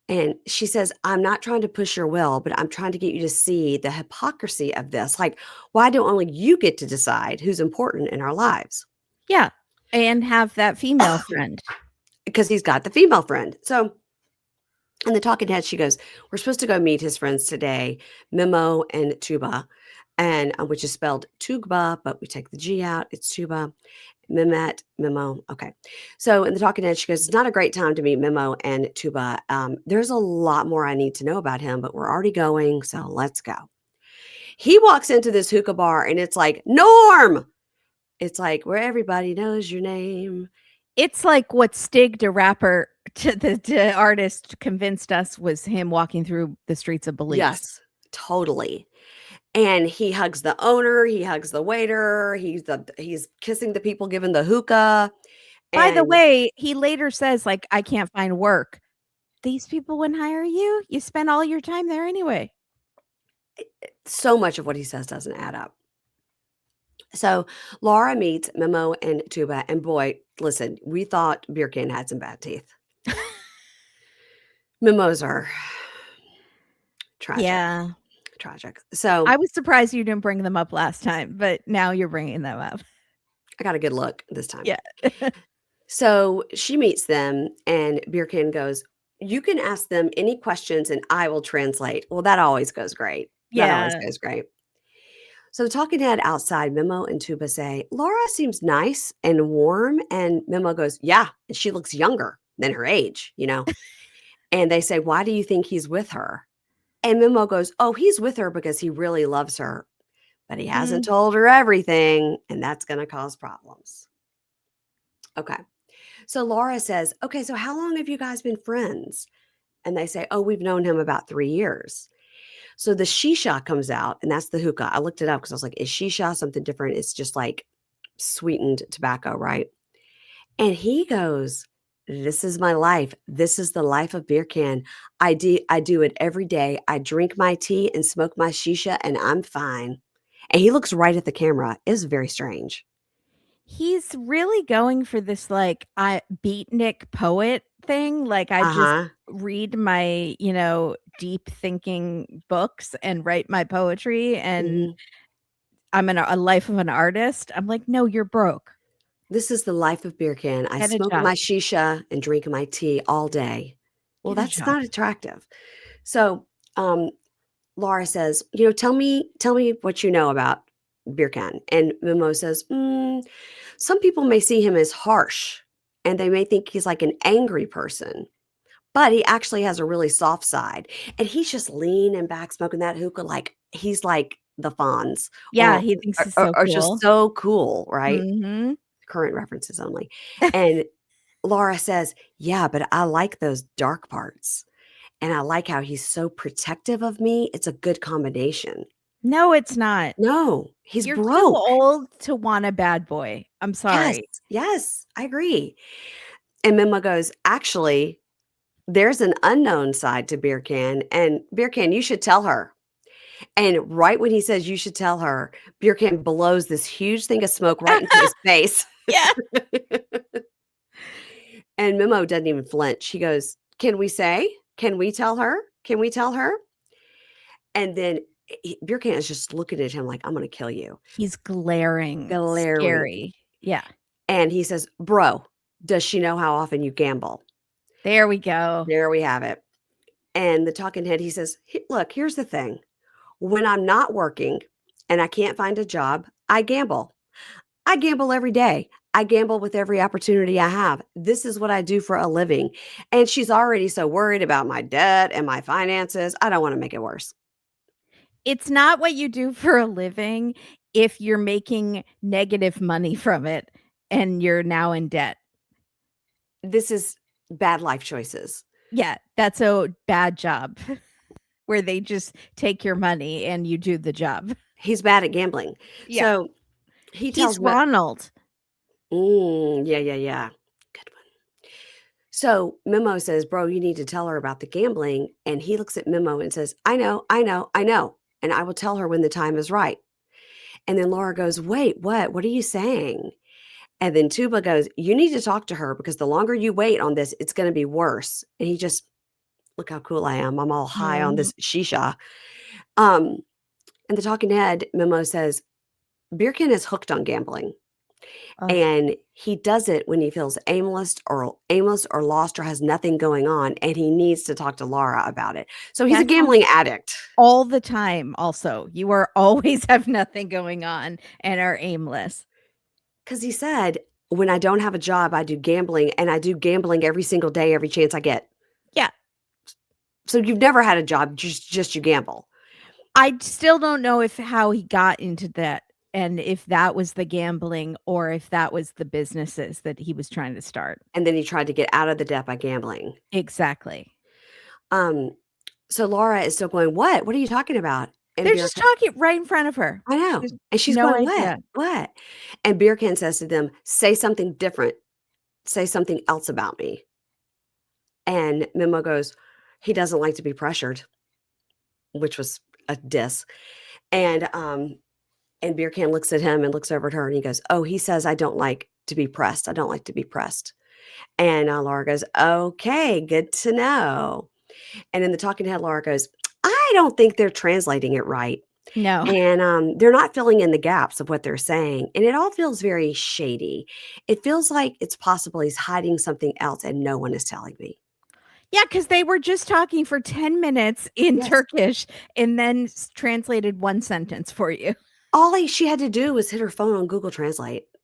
And she says, "I'm not trying to push your will, but I'm trying to get you to see the hypocrisy of this. Like, why do only you get to decide who's important in our lives?" Yeah. And have that female friend. Because he's got the female friend. So in the talking head, she goes, "We're supposed to go meet his friends today, Memo and Tuba, and which is spelled Tugba, but we take the G out. It's Tuba. Mehmet, Memo. Okay. So in the talking head, she goes, "It's not a great time to meet Memo and Tuba. There's a lot more I need to know about him, but we're already going. So let's go." He walks into this hookah bar and it's like, Norm. It's like where everybody knows your name. It's like what Stig, the rapper, to the artist, convinced us was him walking through the streets of Belize. Yes, totally. And he hugs the owner, he hugs the waiter, he's kissing the people giving the hookah. By the And way, he later says, like, "I can't find work." These people wouldn't hire you? You spent all your time there anyway. so much of what he says doesn't add up. So Laura meets Memo and Tuba, and boy, listen, we thought Birkan had some bad teeth. Memos are tragic, Yeah. tragic. So I was surprised you didn't bring them up last time, but now you're bringing them up. I got a good look this time. Yeah. So she meets them, and Birkan goes, "You can ask them any questions and I will translate." Well, that always goes great. That always Yeah. goes great. So the talking head outside, Memo and Tuba say, "Laura seems nice and warm." And Memo goes, "Yeah, and she looks younger than her age. And they say, "Why do you think he's with her?" And Memo goes, "Oh, he's with her because he really loves her, but he hasn't Mm. told her everything, and that's going to cause problems." Okay. So Laura says, "Okay, so how long have you guys been friends?" And they say, "Oh, we've known him about 3 years." So the shisha comes out, and that's the hookah. I looked it up because I was like, is shisha something different? It's just like sweetened tobacco, right? And he goes, "This is my life. This is the life of Birkan. I do it every day. I drink my tea and smoke my shisha, and I'm fine." And he looks right at the camera. It's very strange. He's really going for this, like, I beatnik poet thing, like, I just Uh-huh. read my, deep thinking books and write my poetry, and Mhm. I'm a life of an artist. I'm like, "No, you're broke. This is the life of Birkan. I Get a smoke job. my shisha and drink my tea all day. Well, Get a that's job." not attractive. So, Laura says, tell me what you know about Birkan." And Mimo says, "Some people may see him as harsh and they may think he's like an angry person, but he actually has a really soft side." And he's just leaning back, smoking that hookah like he's like the Fonz Yeah, he thinks he's so or just cool. so cool, right? Mhm. Current references only. And Laura says, "Yeah, but I like those dark parts. And I like how he's so protective of me. It's a good combination." No, it's not. No, he's You're too broke. old to want a bad boy. I'm Yes, sorry. yes, I agree. And Mima goes, "Actually, there's an unknown side to Beer Can, and Beer Can, you should tell her." And right when he says you should tell her, Beer Can blows this huge thing of smoke right into his face. Yeah. And Mimo doesn't even flinch. He goes, "Can we say? Can we tell her? Can we tell her?" And then Beer Can is just looking at him like, "I'm going to kill you." He's glaring, Glaring. scary. Yeah. And he says, "Bro, does she know how often you gamble?" There we go. There we have it. And the talking head, he says, Look, here's the thing. When I'm not working and I can't find a job, I gamble. I gamble every day. I gamble with every opportunity I have. This is what I do for a living." And she's already so worried about my debt and my finances. I don't want to make it worse. It's not what you do for a living if you're making negative money from it and you're now in debt. This is bad life choices. Yeah, that's a bad job. where they just take your money and you do the job. He's bad at gambling. Yeah. So he He's tells me, Ronald. yeah, yeah, yeah. Good one. So Memo says, bro, you need to tell her about the gambling. And he looks at Memo and says, I know, I know, I know. And I will tell her when the time is right. And then Laura goes, wait, what? What are you saying? And then Tuba goes, you need to talk to her because the longer you wait on this, it's going to be worse. And he just, look how cool I am. I'm all high on Mhm. this shisha. Um, and the talking head Memo says, Birkin is hooked on gambling. Ugh. And he does it when he feels aimless or lost or has nothing going on, and he needs to talk to Laura about it. So he's a That gambling happens addict all the time also. You are always have nothing going on and are aimless. because he said, when I don't have a job, I do gambling, and I do gambling every single day, every chance I get. Yeah. So you've never had a job, just you gamble. I still don't know if how he got into that and if that was the gambling or if that was the businesses that he was trying to start. And then he tried to get out of the debt by gambling. Exactly. Um, so Laura is still going, what? What are you talking about? And They're just talking right in front of her. I She know. has And she's no going, "What? idea. What?" And Birkan says to them, "Say something different. Say something else about me." And Memo goes, "He doesn't like to be pressured," which was a diss. And Birkan looks at him and looks over at her and he goes, "Oh, he says I don't like to be pressed. I don't like to be pressed." And Laura goes, "Okay, good to know." And in the talking head, Laura goes, "I don't think they're translating it right." No. And, they're not filling in the gaps of what they're saying, and it all feels very shady. It feels like it's possible he's hiding something else and no one is telling me. Yeah, because they were just talking for 10 minutes in Yes. Turkish and then translated one sentence for you. She had to do was hit her phone on Google Translate, you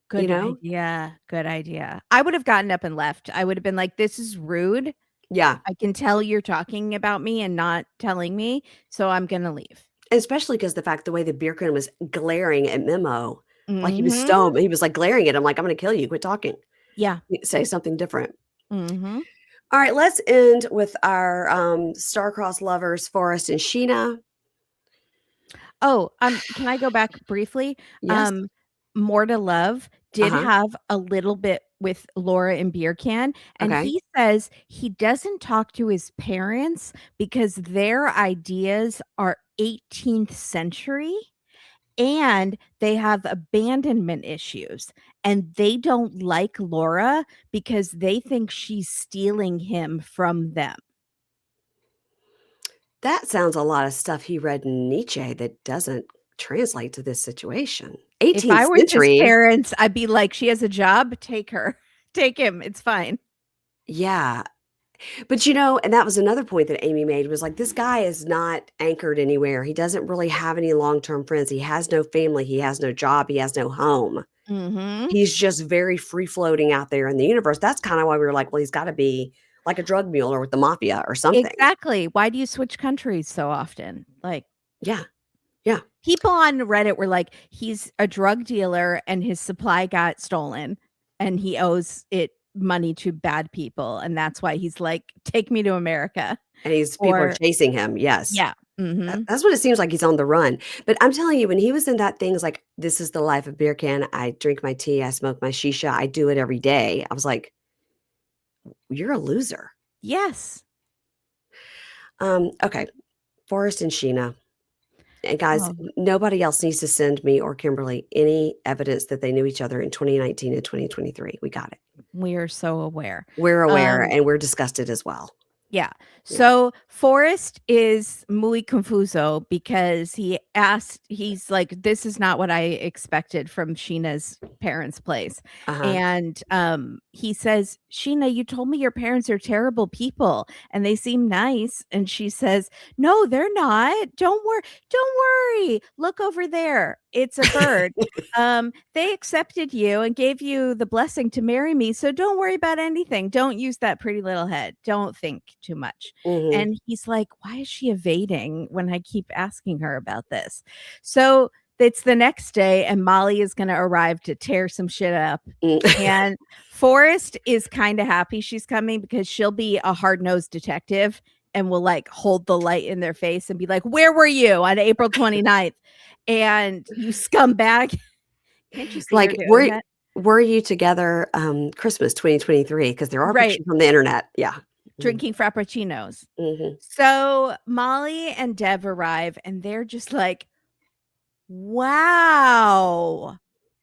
Good know? idea. Good idea. I would have gotten up and left. I would have been like, this is rude. Yeah, I can tell you're talking about me and not telling me, so I'm gonna leave. especially because the fact the way that Birkin was glaring at Memo, like he was Mhm. stoned, he was, like, glaring at him like, "I'm gonna kill you, quit talking. Yeah. Say something different." Mhm. Alright, let's end with our, star-crossed lovers, Forrest and Sheena. Oh, can I go back briefly? Yes? Um, More to Love did Uh-huh. have a little bit with Laura and Birkan, and Okay. he says he doesn't talk to his parents because their ideas are 18th century and they have abandonment issues, and they don't like Laura because they think she's stealing him from them. That sounds a lot of stuff he read in Nietzsche that doesn't translate to this situation. If 18th I was his century? parents, I'd be like, "She has a job, take her. Take him, it's fine." Yeah. But, and that was another point that Amy made was like, this guy is not anchored anywhere. He doesn't really have any long-term friends. He has no family. He has no job. He has no home. Mhm. He's just very free floating out there in the universe. That's kind of why we were like, well, he's got to be like a drug mule or with the mafia or something. Exactly. Why do you switch countries so often? Like, Yeah. Yeah. people on Reddit were like, "He's a drug dealer and his supply got stolen, and he owes it money to bad people, and that's why he's like, 'Take me to America.'" And people are Or chasing him. Yes. yeah. Mhm. That's what it seems like he's on the run. But I'm telling you, when he was in that thing, it's like, "This is the life of beer can. I drink my tea, I smoke my shisha, I do it every day." I was like, "You're a loser." Yes. Okay, Forrest and Sheena. And guys, Oh, nobody else needs to send me or Kimberly any evidence that they knew each other in 2019 and 2023. We got it. we are so aware. We're aware Um and we're disgusted as well. Yeah. Yeah. So Forrest is muy confuso because he's like, this is not what I expected from Sheena's parents' place. Uh-huh. And he says, Sheena, you told me your parents are terrible people and they seem nice. And she says, no, they're not. Don't worry. Look over there. It's a bird. They accepted you and gave you the blessing to marry me, so don't worry about anything. Don't use that pretty little head. Don't think too much. Mhm. And he's like, why is she evading when I keep asking her about this? So it's the next day, and Molly is going to arrive to tear some shit up. Mm. And Forrest is kind of happy she's coming because she'll be a hard nosed detective and will like hold the light in their face and be like, "Where were you on April 29th? And you scumbag." Can't you see her Like, doing that? were you together, Christmas 2023? Because there are Right. pictures on the internet. Yeah. Mhm, Drinking frappuccinos. mhm. So Molly and Dev arrive and they're just like, wow.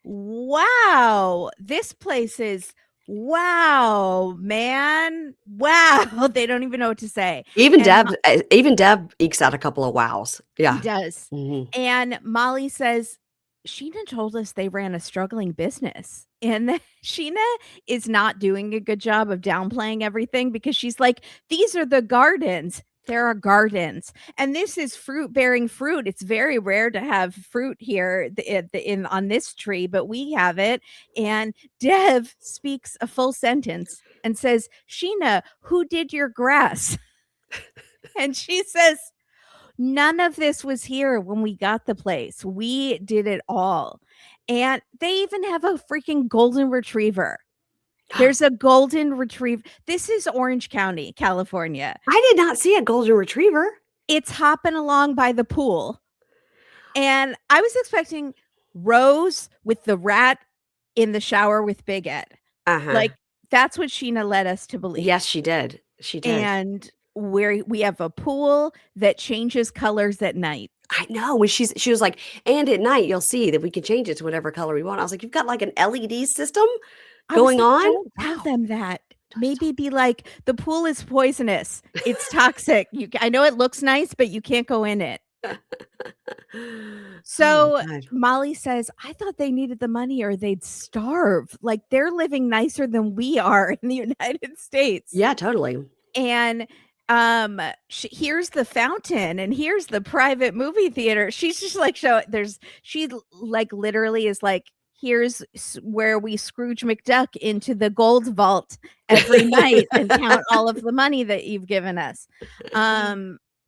Wow. This place is wow, man. Wow. They don't even know what to say. And Even Deb ekes out a couple of wows. He Yeah. does. Mhm. And Molly says, Sheena told us they ran a struggling business. And Sheena is not doing a good job of downplaying everything because she's like, these are the gardens. There are gardens. And this is fruit bearing fruit. It's very rare to have fruit here in on this tree, but we have it. And Dev speaks a full sentence and says, Sheena, who did your grass? And she says, none of this was here when we got the place. We did it all. And they even have a freaking golden retriever. There's a golden retriever. This is Orange County, California. I did not see a golden retriever. It's hopping along by the pool. And I was expecting Rose with the rat in the shower with Big Ed. Uh-huh. Like, that's what Sheena led us to believe. Yes, she did. She did. And where we have a pool that changes colors at night. I know, when she was like, "And at night, you'll see that we can change it to whatever color we want." I was like, "You've got, like, an LED system I was going like, on?" "Don't tell Wow. them that. That's so Maybe be like, the pool is poisonous. It's toxic. I know it looks nice, but you can't go in it." Oh my So god. Molly says, "I thought they needed the money or they'd starve. Like, they're living nicer than we are in the United States." Yeah, totally. And here's the fountain and here's the private movie theater. She's just like, like literally is like, here's where we Scrooge McDuck into the gold vault every night and count all of the money that you've given us.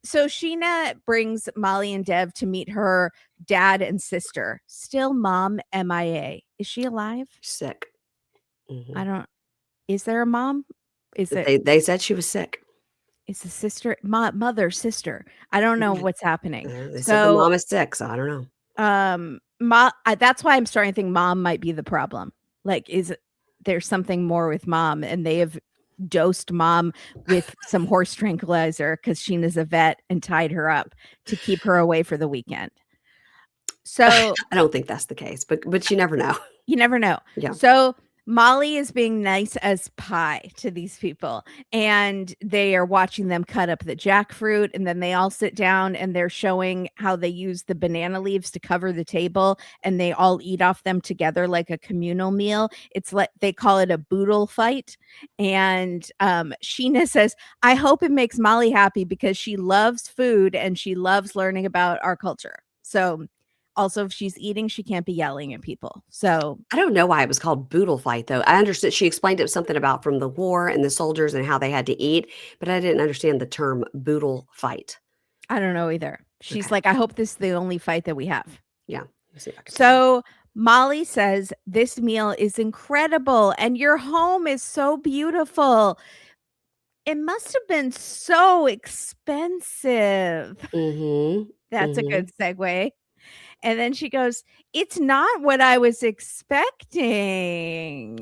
So Sheena brings Molly and Dev to meet her dad and sister. Still mom MIA. Is she alive? Sick. I Mhm. don't Is there a mom? Is it They said she was sick. It's a sister, mother, sister. I don't know Yeah. what's happening. They said the So, mom is sick, so I don't know. that's why I'm starting to think mom might be the problem. Like, is there's something more with mom, and they have dosed mom with some horse tranquilizer because Sheena's a vet and tied her up to keep her away for the weekend. So I don't think that's the case, but you never know. you never know. Yeah. So Molly is being nice as pie to these people, and they are watching them cut up the jackfruit, and then they all sit down and they're showing how they use the banana leaves to cover the table, and they all eat off them together like a communal meal. It's like they call it a boodle fight. And Sheena says, "I hope it makes Molly happy because she loves food and she loves learning about our culture." So also, if she's eating, she can't be yelling at people. So I don't know why it was called boodle fight, though. I understood she explained it was something about from the war and the soldiers and how they had to eat, but I didn't understand the term boodle fight. I don't know either. She's Okay. like, I hope this is the only fight that we have. Yeah. Let me see if I can find it. So Molly says, this meal is incredible and your home is so beautiful. It must have been so expensive. Mhm. That's a Mhm. good segue. And then she goes, it's not what I was expecting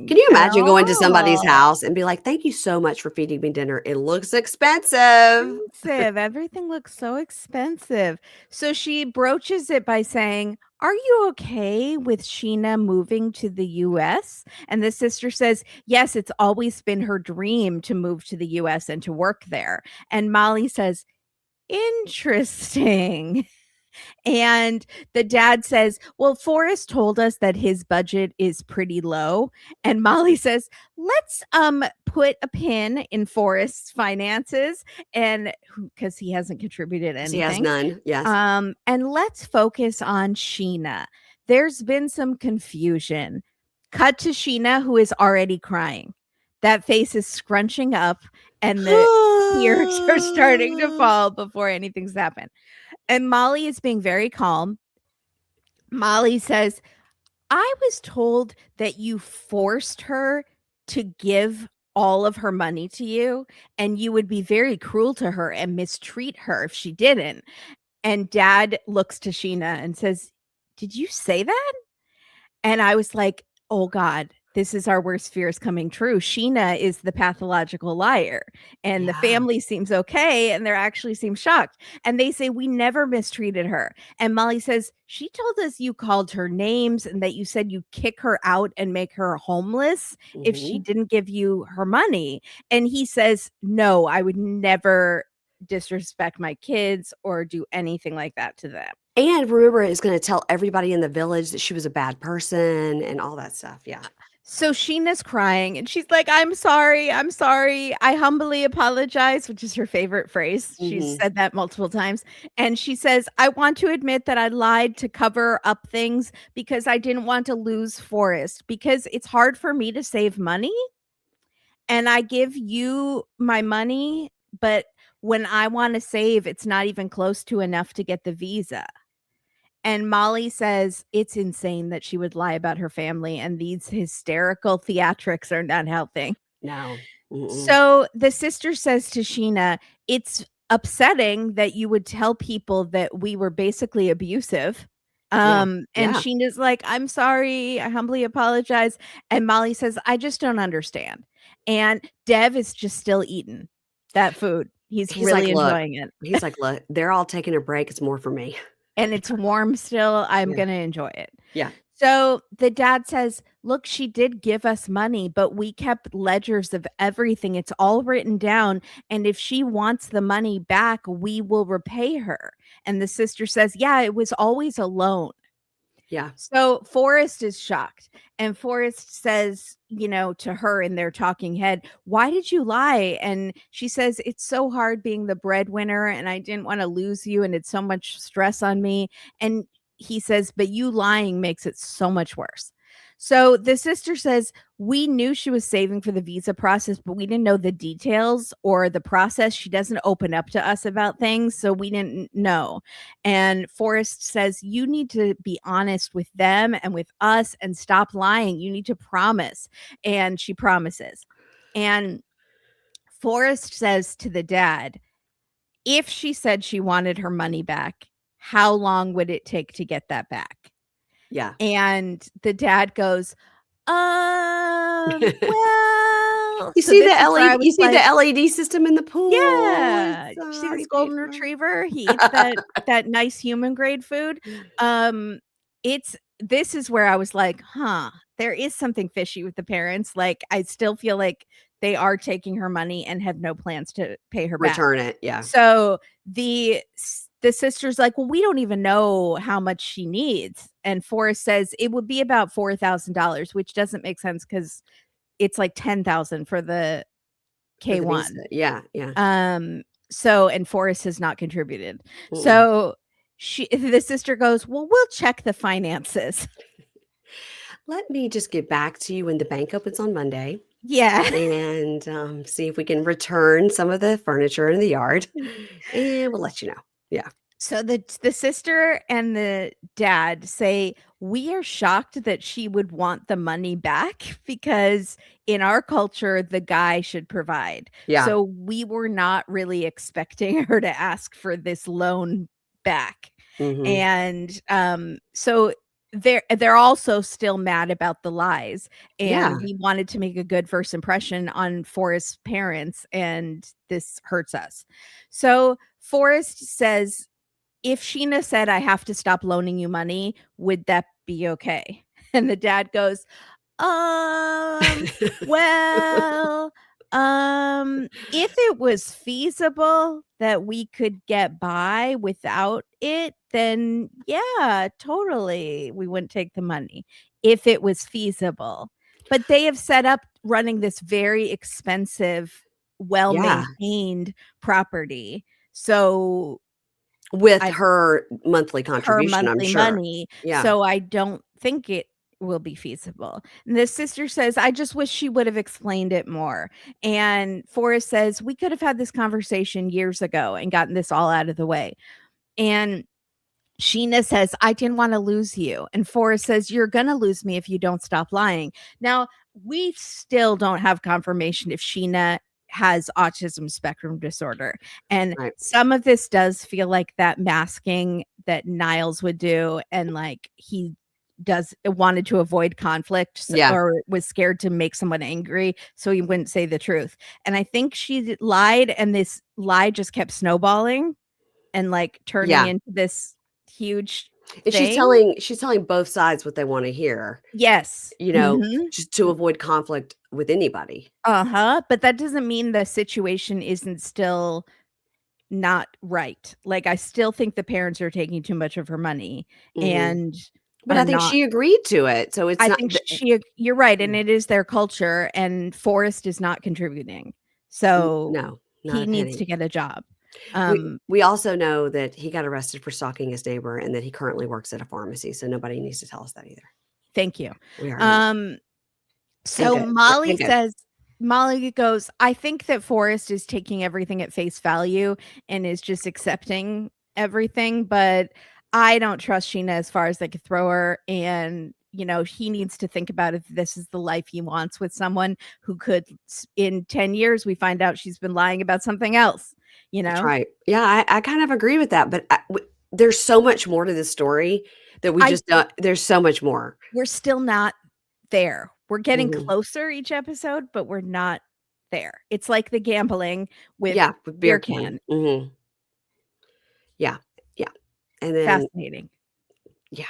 Can you at imagine going to somebody's all. house and be like, "Thank you so much for feeding me dinner. It looks expensive." Expensive. Everything looks so expensive. So she broaches it by saying, are you okay with Sheena moving to the US? And the sister says, yes, it's always been her dream to move to the US and to work there. And Molly says, interesting. And the dad says, well, Forrest told us that his budget is pretty low. And Molly says, let's put a pin in Forrest's finances and because he hasn't contributed 'Cause he has anything. none. Yes. And let's focus on Sheena. There's been some confusion. Cut to Sheena, who is already crying. That face is scrunching up and the tears are starting to fall before anything's happened. And Molly is being very calm. Molly says, I was told that you forced her to give all of her money to you, and you would be very cruel to her and mistreat her if she didn't. And dad looks to Sheena and says, "Did you say that?" And I was like, "Oh God, this is our worst fears coming true. Sheena is the pathological liar, and the Yeah. family seems okay, and they actually seem shocked." And they say, "We never mistreated her." And Molly says, "She told us you called her names and that you said you'd kick her out and make her homeless if she Mhm. didn't give you her money." And he says, "No, I would never disrespect my kids or do anything like that to them." And remember, it's gonna tell everybody in the village that she was a bad person and all that stuff, yeah. So Sheena's crying and she's like, "I'm sorry. I'm sorry. I humbly apologize," which is her favorite phrase. She's Mhm. said that multiple times. And she says, "I want to admit that I lied to cover up things because I didn't want to lose Forrest, because it's hard for me to save money and I give you my money, but when I want to save, it's not even close to enough to get the visa." And Molly says it's insane that she would lie about her family, and these hysterical theatrics are not helping. No. Mm-mm. So the sister says to Sheena, "It's upsetting that you would tell people that we were basically abusive." Yeah. And Yeah. Sheena's like, "I'm sorry. I humbly apologize." And Molly says, "I just don't understand." And Dev is just still eating that food. He's He's like, really "Look," enjoying it. "Look, they're all taking a break, it's more for me." And it's warm still. I'm Yeah. gonna enjoy it. Yeah. So the dad says, "Look, she did give us money, but we kept ledgers of everything. It's all written down. And if she wants the money back, we will repay her." And the sister says, "Yeah, it was always a loan." Yeah. So Forrest is shocked. And Forrest says, to her in their talking head, "Why did you lie?" And she says, "It's so hard being the breadwinner, and I didn't want to lose you, and it's so much stress on me." And he says, "But you lying makes it so much worse." So the sister says, "We knew she was saving for the visa process, but we didn't know the details or the process. She doesn't open up to us about things, so we didn't know." And Forrest says, "You need to be honest with them and with us and stop lying. You need to promise." And she promises. And Forrest says to the dad, if she said she wanted her money back, how long would it take to get that back? Yeah. And the dad goes, well, You so see the this is where I LED was you see the like, LED system in the pool? yeah. It's, You see this already paid golden for. retriever? He eats that nice human grade food. Um, this is where I was like, "Huh, there is something fishy with the parents." Like, I still feel like they are taking her money and have no plans to pay her back. Return it, yeah. So the sister's like, "Well, we don't even know how much she needs." And Forrest says it would be about $4,000, which doesn't make sense because it's like 10,000 for the For the visa, K1. yeah, yeah. And Forrest has not contributed. Mm-mm. So the sister goes, "Well, we'll check the finances." Let me just get back to you when the bank opens on Monday Yeah. and, see if we can return some of the furniture in the yard, and we'll let you know. Yeah. So the sister and the dad say, "We are shocked that she would want the money back because in our culture the guy should provide." Yeah. So we were not really expecting her to ask for this loan back. Mhm. And so they're also still mad about the lies, Yeah. and we wanted to make a good first impression on Forrest's parents, and this hurts us. So Forrest says, if Sheena said, "I have to stop loaning you money," would that be okay? And the dad goes, um, well, if it was feasible that we could get by without it, then yeah, totally. We wouldn't take the money if it was feasible. But they have set up running this very expensive, well Yeah. maintained property. So With I her monthly her contribution, I'm monthly sure. money, Yeah. so I don't think it will be feasible. And the sister says, "I just wish she would have explained it more." And Forrest says, "We could have had this conversation years ago and gotten this all out of the way." And Sheena says, "I didn't want to lose you." And Forrest says, "You're going to lose me if you don't stop lying." Now, we still don't have confirmation if Sheena has autism spectrum disorder. And Right. some of this does feel like that masking that Niles would do. And like he does wanted to avoid conflict Yeah. or was scared to make someone angry. So he wouldn't say the truth. And I think she lied and this lie just kept snowballing and like turning Yeah. into this huge And thing. she's telling both sides what they want to hear, Yes. you know, Mhm. just to avoid conflict with anybody. Uh-huh, but that doesn't mean the situation isn't still not right. Like, I still think the parents are taking too much of her money Mhm. and But are I think not. she agreed to it, so it's I not think the you're right, and yeah. it is their culture, and Forrest is not contributing. So, No, not he a needs to penny. get a job. We Um, we also know that he got arrested for stalking his neighbor and that he currently works at a pharmacy, so nobody needs to tell us that either. Thank you. We already know. Um And So good. Molly And good. says Molly goes, "I think that Forrest is taking everything at face value and is just accepting everything, but I don't trust Sheena as far as they could throw her. And, you know, he needs to think about if this is the life he wants with someone who could, in 10 years, we find out she's been lying about something else, you That's know? right. Yeah, I kind of agree with that, but there's so much more to this story that we I just don't there's so much more. We're still not there. We're getting Mhm. closer each episode, but we're not there. It's like the gambling with Yeah, with beer can. Birkan. Mhm. Yeah, yeah, and then Fascinating. yeah.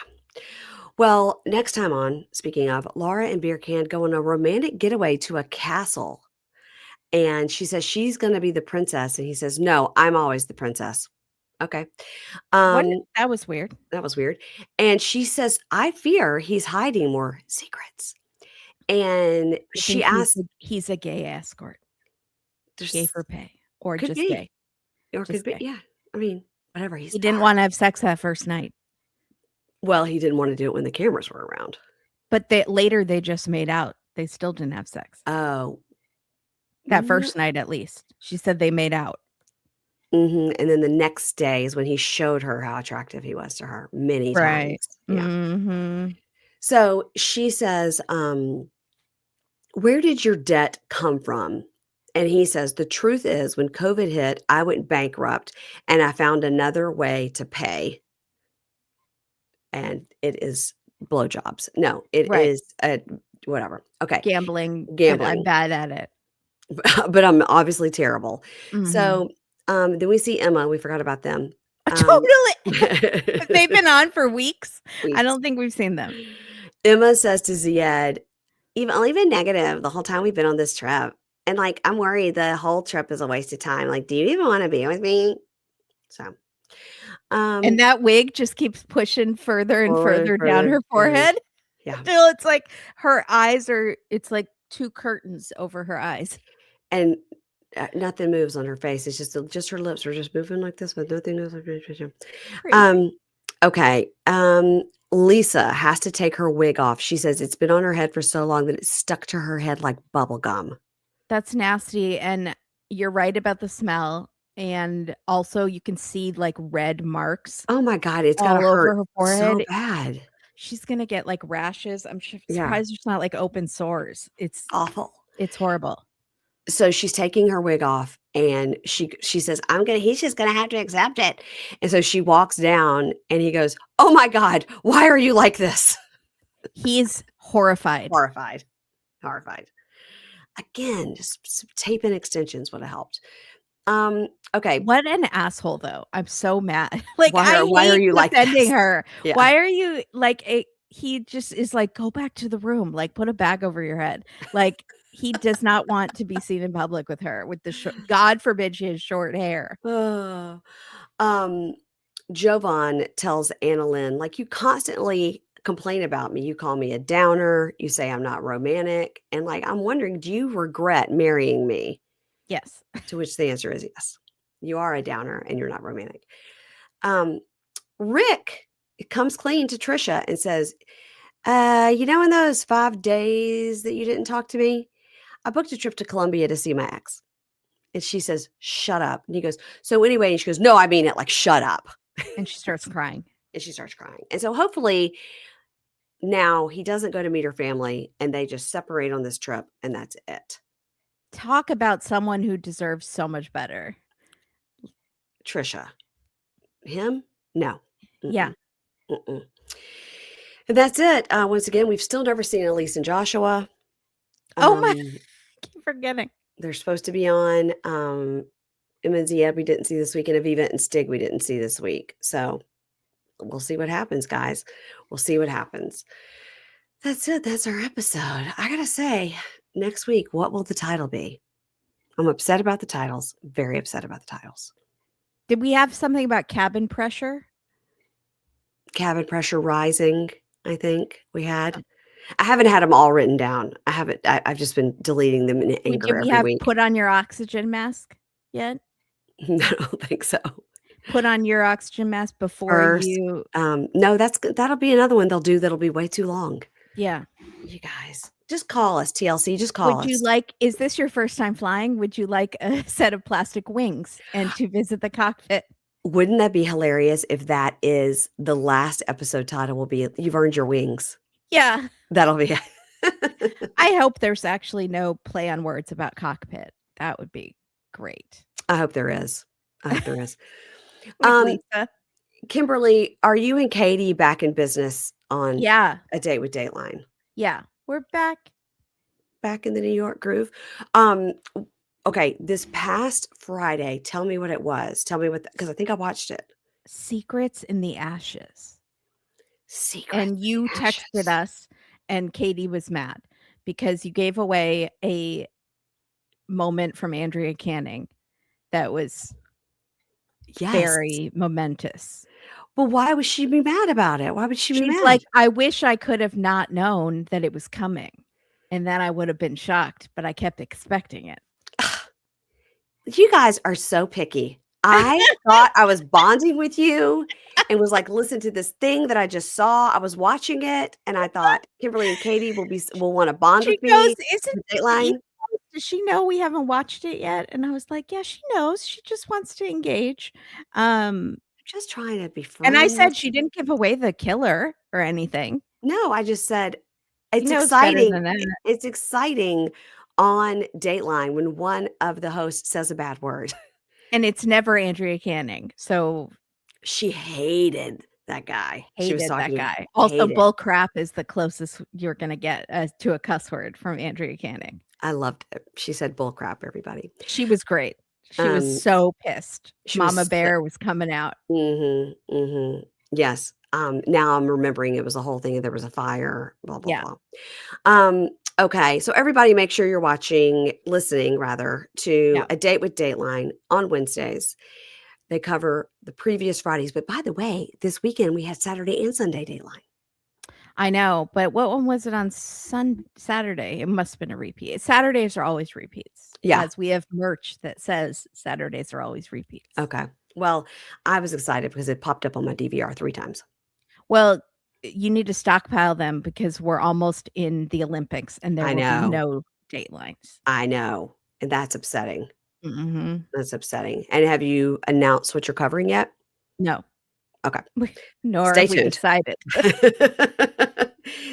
Well, next time on, speaking of, Laura and Beer Can go on a romantic getaway to a castle, and she says she's gonna be the princess, and he says, "No, I'm always the princess." Okay. What Um, That was weird. that was weird. And she says, "I fear he's hiding more secrets." And I she think asks, he's a gay escort, gay "There's for pay, or could just be, gay, or could just be, gay. yeah. I mean, whatever, he's He didn't dark." wanna have sex that first night, Well, he didn't wanna do it when the cameras were around. but later they just made out. They still didn't have sex. Oh, That mm, first night, at least. She said they made out. mhm, and then the next day is when he showed her how attractive he was to her many Right. times. Yeah. Mhm. So she says, "Where did your debt come from?" And he says, "The truth is, when COVID hit, I went bankrupt and I found another way to pay, and it is blowjobs. No, it Right. is whatever. Okay, Gambling, but I'm gambling, bad at it. but I'm obviously terrible." Mhm. So, then we see Emma. We forgot about them. Um, Totally. They've been on for weeks. I weeks. don't think we've seen them. Emma says to Ziad, "You've only been negative the whole time we've been on this trip. And like, I'm worried the whole trip is a waste of time. Like, do you even want to be with me?" So, And um, that wig just keeps pushing further and forward and further down further her down. forehead Yeah. until it's like her eyes are it's like 2 curtains over her eyes. And nothing moves on her face. It's just her lips are just moving like this, but nothing else. Crazy. Um, okay. Lisa has to take her wig off. She says it's been on her head for so long that it's stuck to her head like bubble gum. That's nasty, and you're right about the smell, and also you can see, like, red marks Oh my God, it's gotta all over hurt her so forehead. bad. She's gonna get, like, rashes. I'm Yeah, surprised there's not, like, open sores. awful. It's horrible. So she's taking her wig off and she says, he's just gonna have to accept it. And so she walks down and he goes, "Oh my God, why are you like this?" He's horrified. Horrified. Horrified. Again, just some tape and extensions would have helped. Okay. What an asshole, though. I'm so mad. Like, I Why are hate you like defending this? her. Yeah. Why are you like, he just is like, "Go back to the room, like, put a bag over your head." Like, he does not want to be seen in public with her with the short God forbid she has short hair. Oh. Um, Jovon tells Annalyn, like, "You constantly complain about me. You call me a downer. You say I'm not romantic. And like, I'm wondering, do you regret marrying me?" Yes. To which the answer is yes. You are a downer and you're not romantic. Um, Rick comes clean to Trisha and says, in those 5 days that you didn't talk to me, I booked a trip to Colombia to see my ex." And she says, "Shut up." And he goes, "So anyway," and she goes, "No, I mean it, like, shut up." And she starts crying. And she starts crying. And so hopefully Now he doesn't go to meet her family, and they just separate on this trip, and that's it. Talk about someone who deserves so much better. Trisha. Him? No. Yeah. Mm-mm, mm-mm. And that's it. Once again, we've still never seen Elise and Joshua. Oh my, Um, keep forgetting. they're supposed to be on. Emma and Ziad we didn't see this week, and Aviva and Stig we didn't see this week. So we'll see what happens, guys. We'll see what happens. That's it. That's our episode. I gotta say, next week, what will the title be? I'm upset about the titles. Very upset about the titles. Did we have something about cabin pressure? Cabin pressure rising, I think we had. I haven't had them all written down. I haven't. I've just been deleting them in Did anger we every have week. put on your oxygen mask yet? I don't think so. Put on your oxygen mask before First, you. no, that'll be another one they'll do that'll be way too long. Yeah. You guys, just call us, TLC. Just call Would you us. like, is this your first time flying? Would you like a set of plastic wings and to visit the cockpit? Wouldn't that be hilarious if that is the last episode title will be "You've Earned Your Wings"? Yeah. That'll be I hope there's actually no play on words about cockpit. That would be great. I hope there is. I hope there is. With Lisa. Kimberly, are you and Katie back in business on Yeah. A Date with Dateline? Yeah. We're back. Back in the New York groove? Okay, this past Friday, tell me what it was. Tell me what because I think I watched it. Secrets in the Ashes. Secrets And you in the texted Ashes. us, and Katie was mad because you gave away a moment from Andrea Canning that was Yes. very momentous. Well, why would she be mad about it? Why would she be She's mad? like, "I wish I could have not known that it was coming, and then I would have been shocked, but I kept expecting it." You guys are so picky. I thought I was bonding with you and was like, listen to this thing that I just saw. I was watching it and I thought Kimberly and Katie will want to bond She with goes, me. "Isn't The he Dateline. does she know we haven't watched it yet?" And I was like, "Yeah, she knows. She just wants to engage." Um, Just trying to be and I said friends. she didn't give away the killer or anything. No, I just said She it's knows better exciting. than that. It's exciting on Dateline when one of the hosts says a bad word. And it's never Andrea Canning, so She hated that guy. She was hated that talking to guy. Also, hate it. bull crap is the closest you're gonna get, to a cuss word from Andrea Canning. I loved it. She said bull crap, everybody. She was great. She was Um, so pissed. she Mama was Bear was coming out. Mhm, mhm. Yes. Now I'm remembering it was a whole thing and there was a fire, blah, blah, Yeah, blah. Okay, so everybody make sure you're listening rather, to yeah. A Date with Dateline on Wednesdays. They cover the previous Fridays, but by the way, this weekend we had Saturday and Sunday Dateline. I know, but what one was it on Saturday? It must have been a repeat. Saturdays are always repeats, Yeah, as we have merch that says Saturdays are always repeats. okay. Well, I was excited because it popped up on my DVR 3 times. Well, you need to stockpile them because we're almost in the Olympics and there I will be know, no Datelines. I know, and that's upsetting. Mhm. That's upsetting. And have you announced what you're covering yet? No. Okay. Nor Stay have we tuned. decided.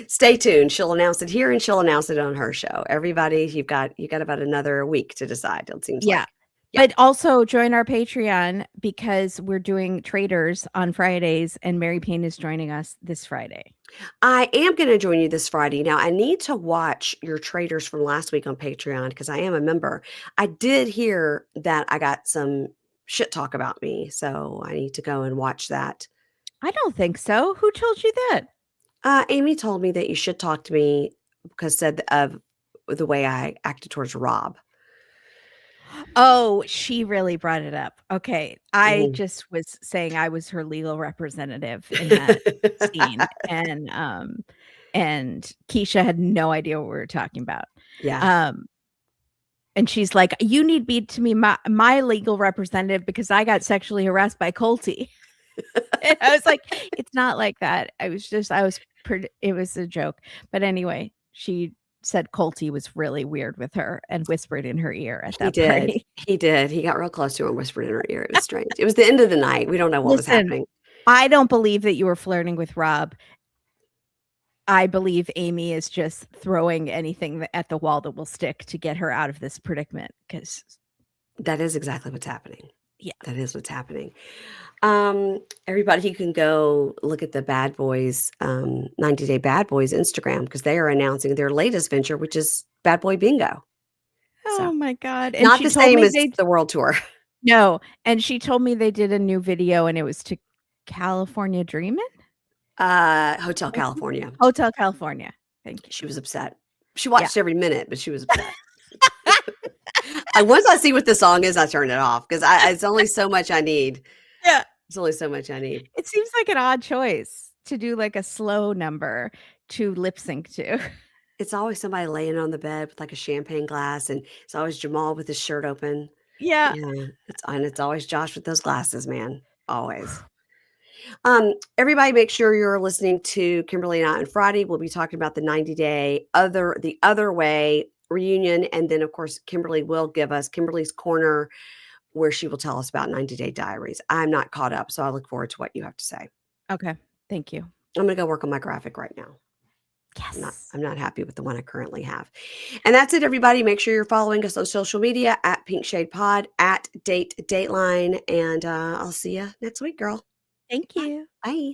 Stay tuned. She'll announce it here and she'll announce it on her show. Everybody, you got about another week to decide, it seems Yeah. like. Yeah. But also join our Patreon because we're doing Traders on Fridays and Mary Payne is joining us this Friday. I am going to join you this Friday. Now, I need to watch your traders from last week on Patreon because I am a member. I did hear that I got some shit talk about me, so I need to go and watch that. I don't think so. Who told you that? Amy told me that you should talk to me because said of the way I acted towards Rob. Oh, she really brought it up. Okay. I Mhm. just was saying I was her legal representative in that scene. And Keisha had no idea what we were talking about. Yeah. Um, and she's like, "You need to be my legal representative because I got sexually harassed by Colty." And I was like, "It's not like that." It was a joke. But anyway, she said Colty was really weird with her and whispered in her ear at He that did. party. He did. He got real close to her and whispered in her ear. It was strange. It was the end of the night. We don't know what was Listen, happening. I don't believe that you were flirting with Rob. I believe Amy is just throwing anything at the wall that will stick to get her out of this predicament. Because That is exactly what's happening. yeah. That is what's happening. Everybody, you can go look at the Bad Boys, 90 Day Bad Boys Instagram because they are announcing their latest venture, which is Bad Boy Bingo. So Oh my god, and not she the told same me as they the world tour. no, and she told me they did a new video and it was to California Dreamin'? Hotel California. Hotel California. Thank you. She was upset. She Yeah. watched every minute, but she was upset. Once I see what the song is, I turn it off because it's only so much I need. Yeah. It's only so much I need. It seems like an odd choice to do, like, a slow number to lip sync to. It's always somebody laying on the bed with like a champagne glass, and it's always Jamal with his shirt open. Yeah. Yeah, it's always Josh with those glasses, man. Always. Everybody make sure you're listening to Kimberly and I on Friday. We'll be talking about the 90-day the other way reunion. And then of course, Kimberly will give us Kimberly's Corner where she will tell us about 90-day diaries. I'm not caught up, so I look forward to what you have to say. Okay. Thank you. I'm gonna go work on my graphic right now. Yes. I'm not happy with the one I currently have. And that's it, everybody. Make sure you're following us on social media at Pink Shade Pod, at Dateline, and I'll see you next week, girl. Thank Bye. you. Bye.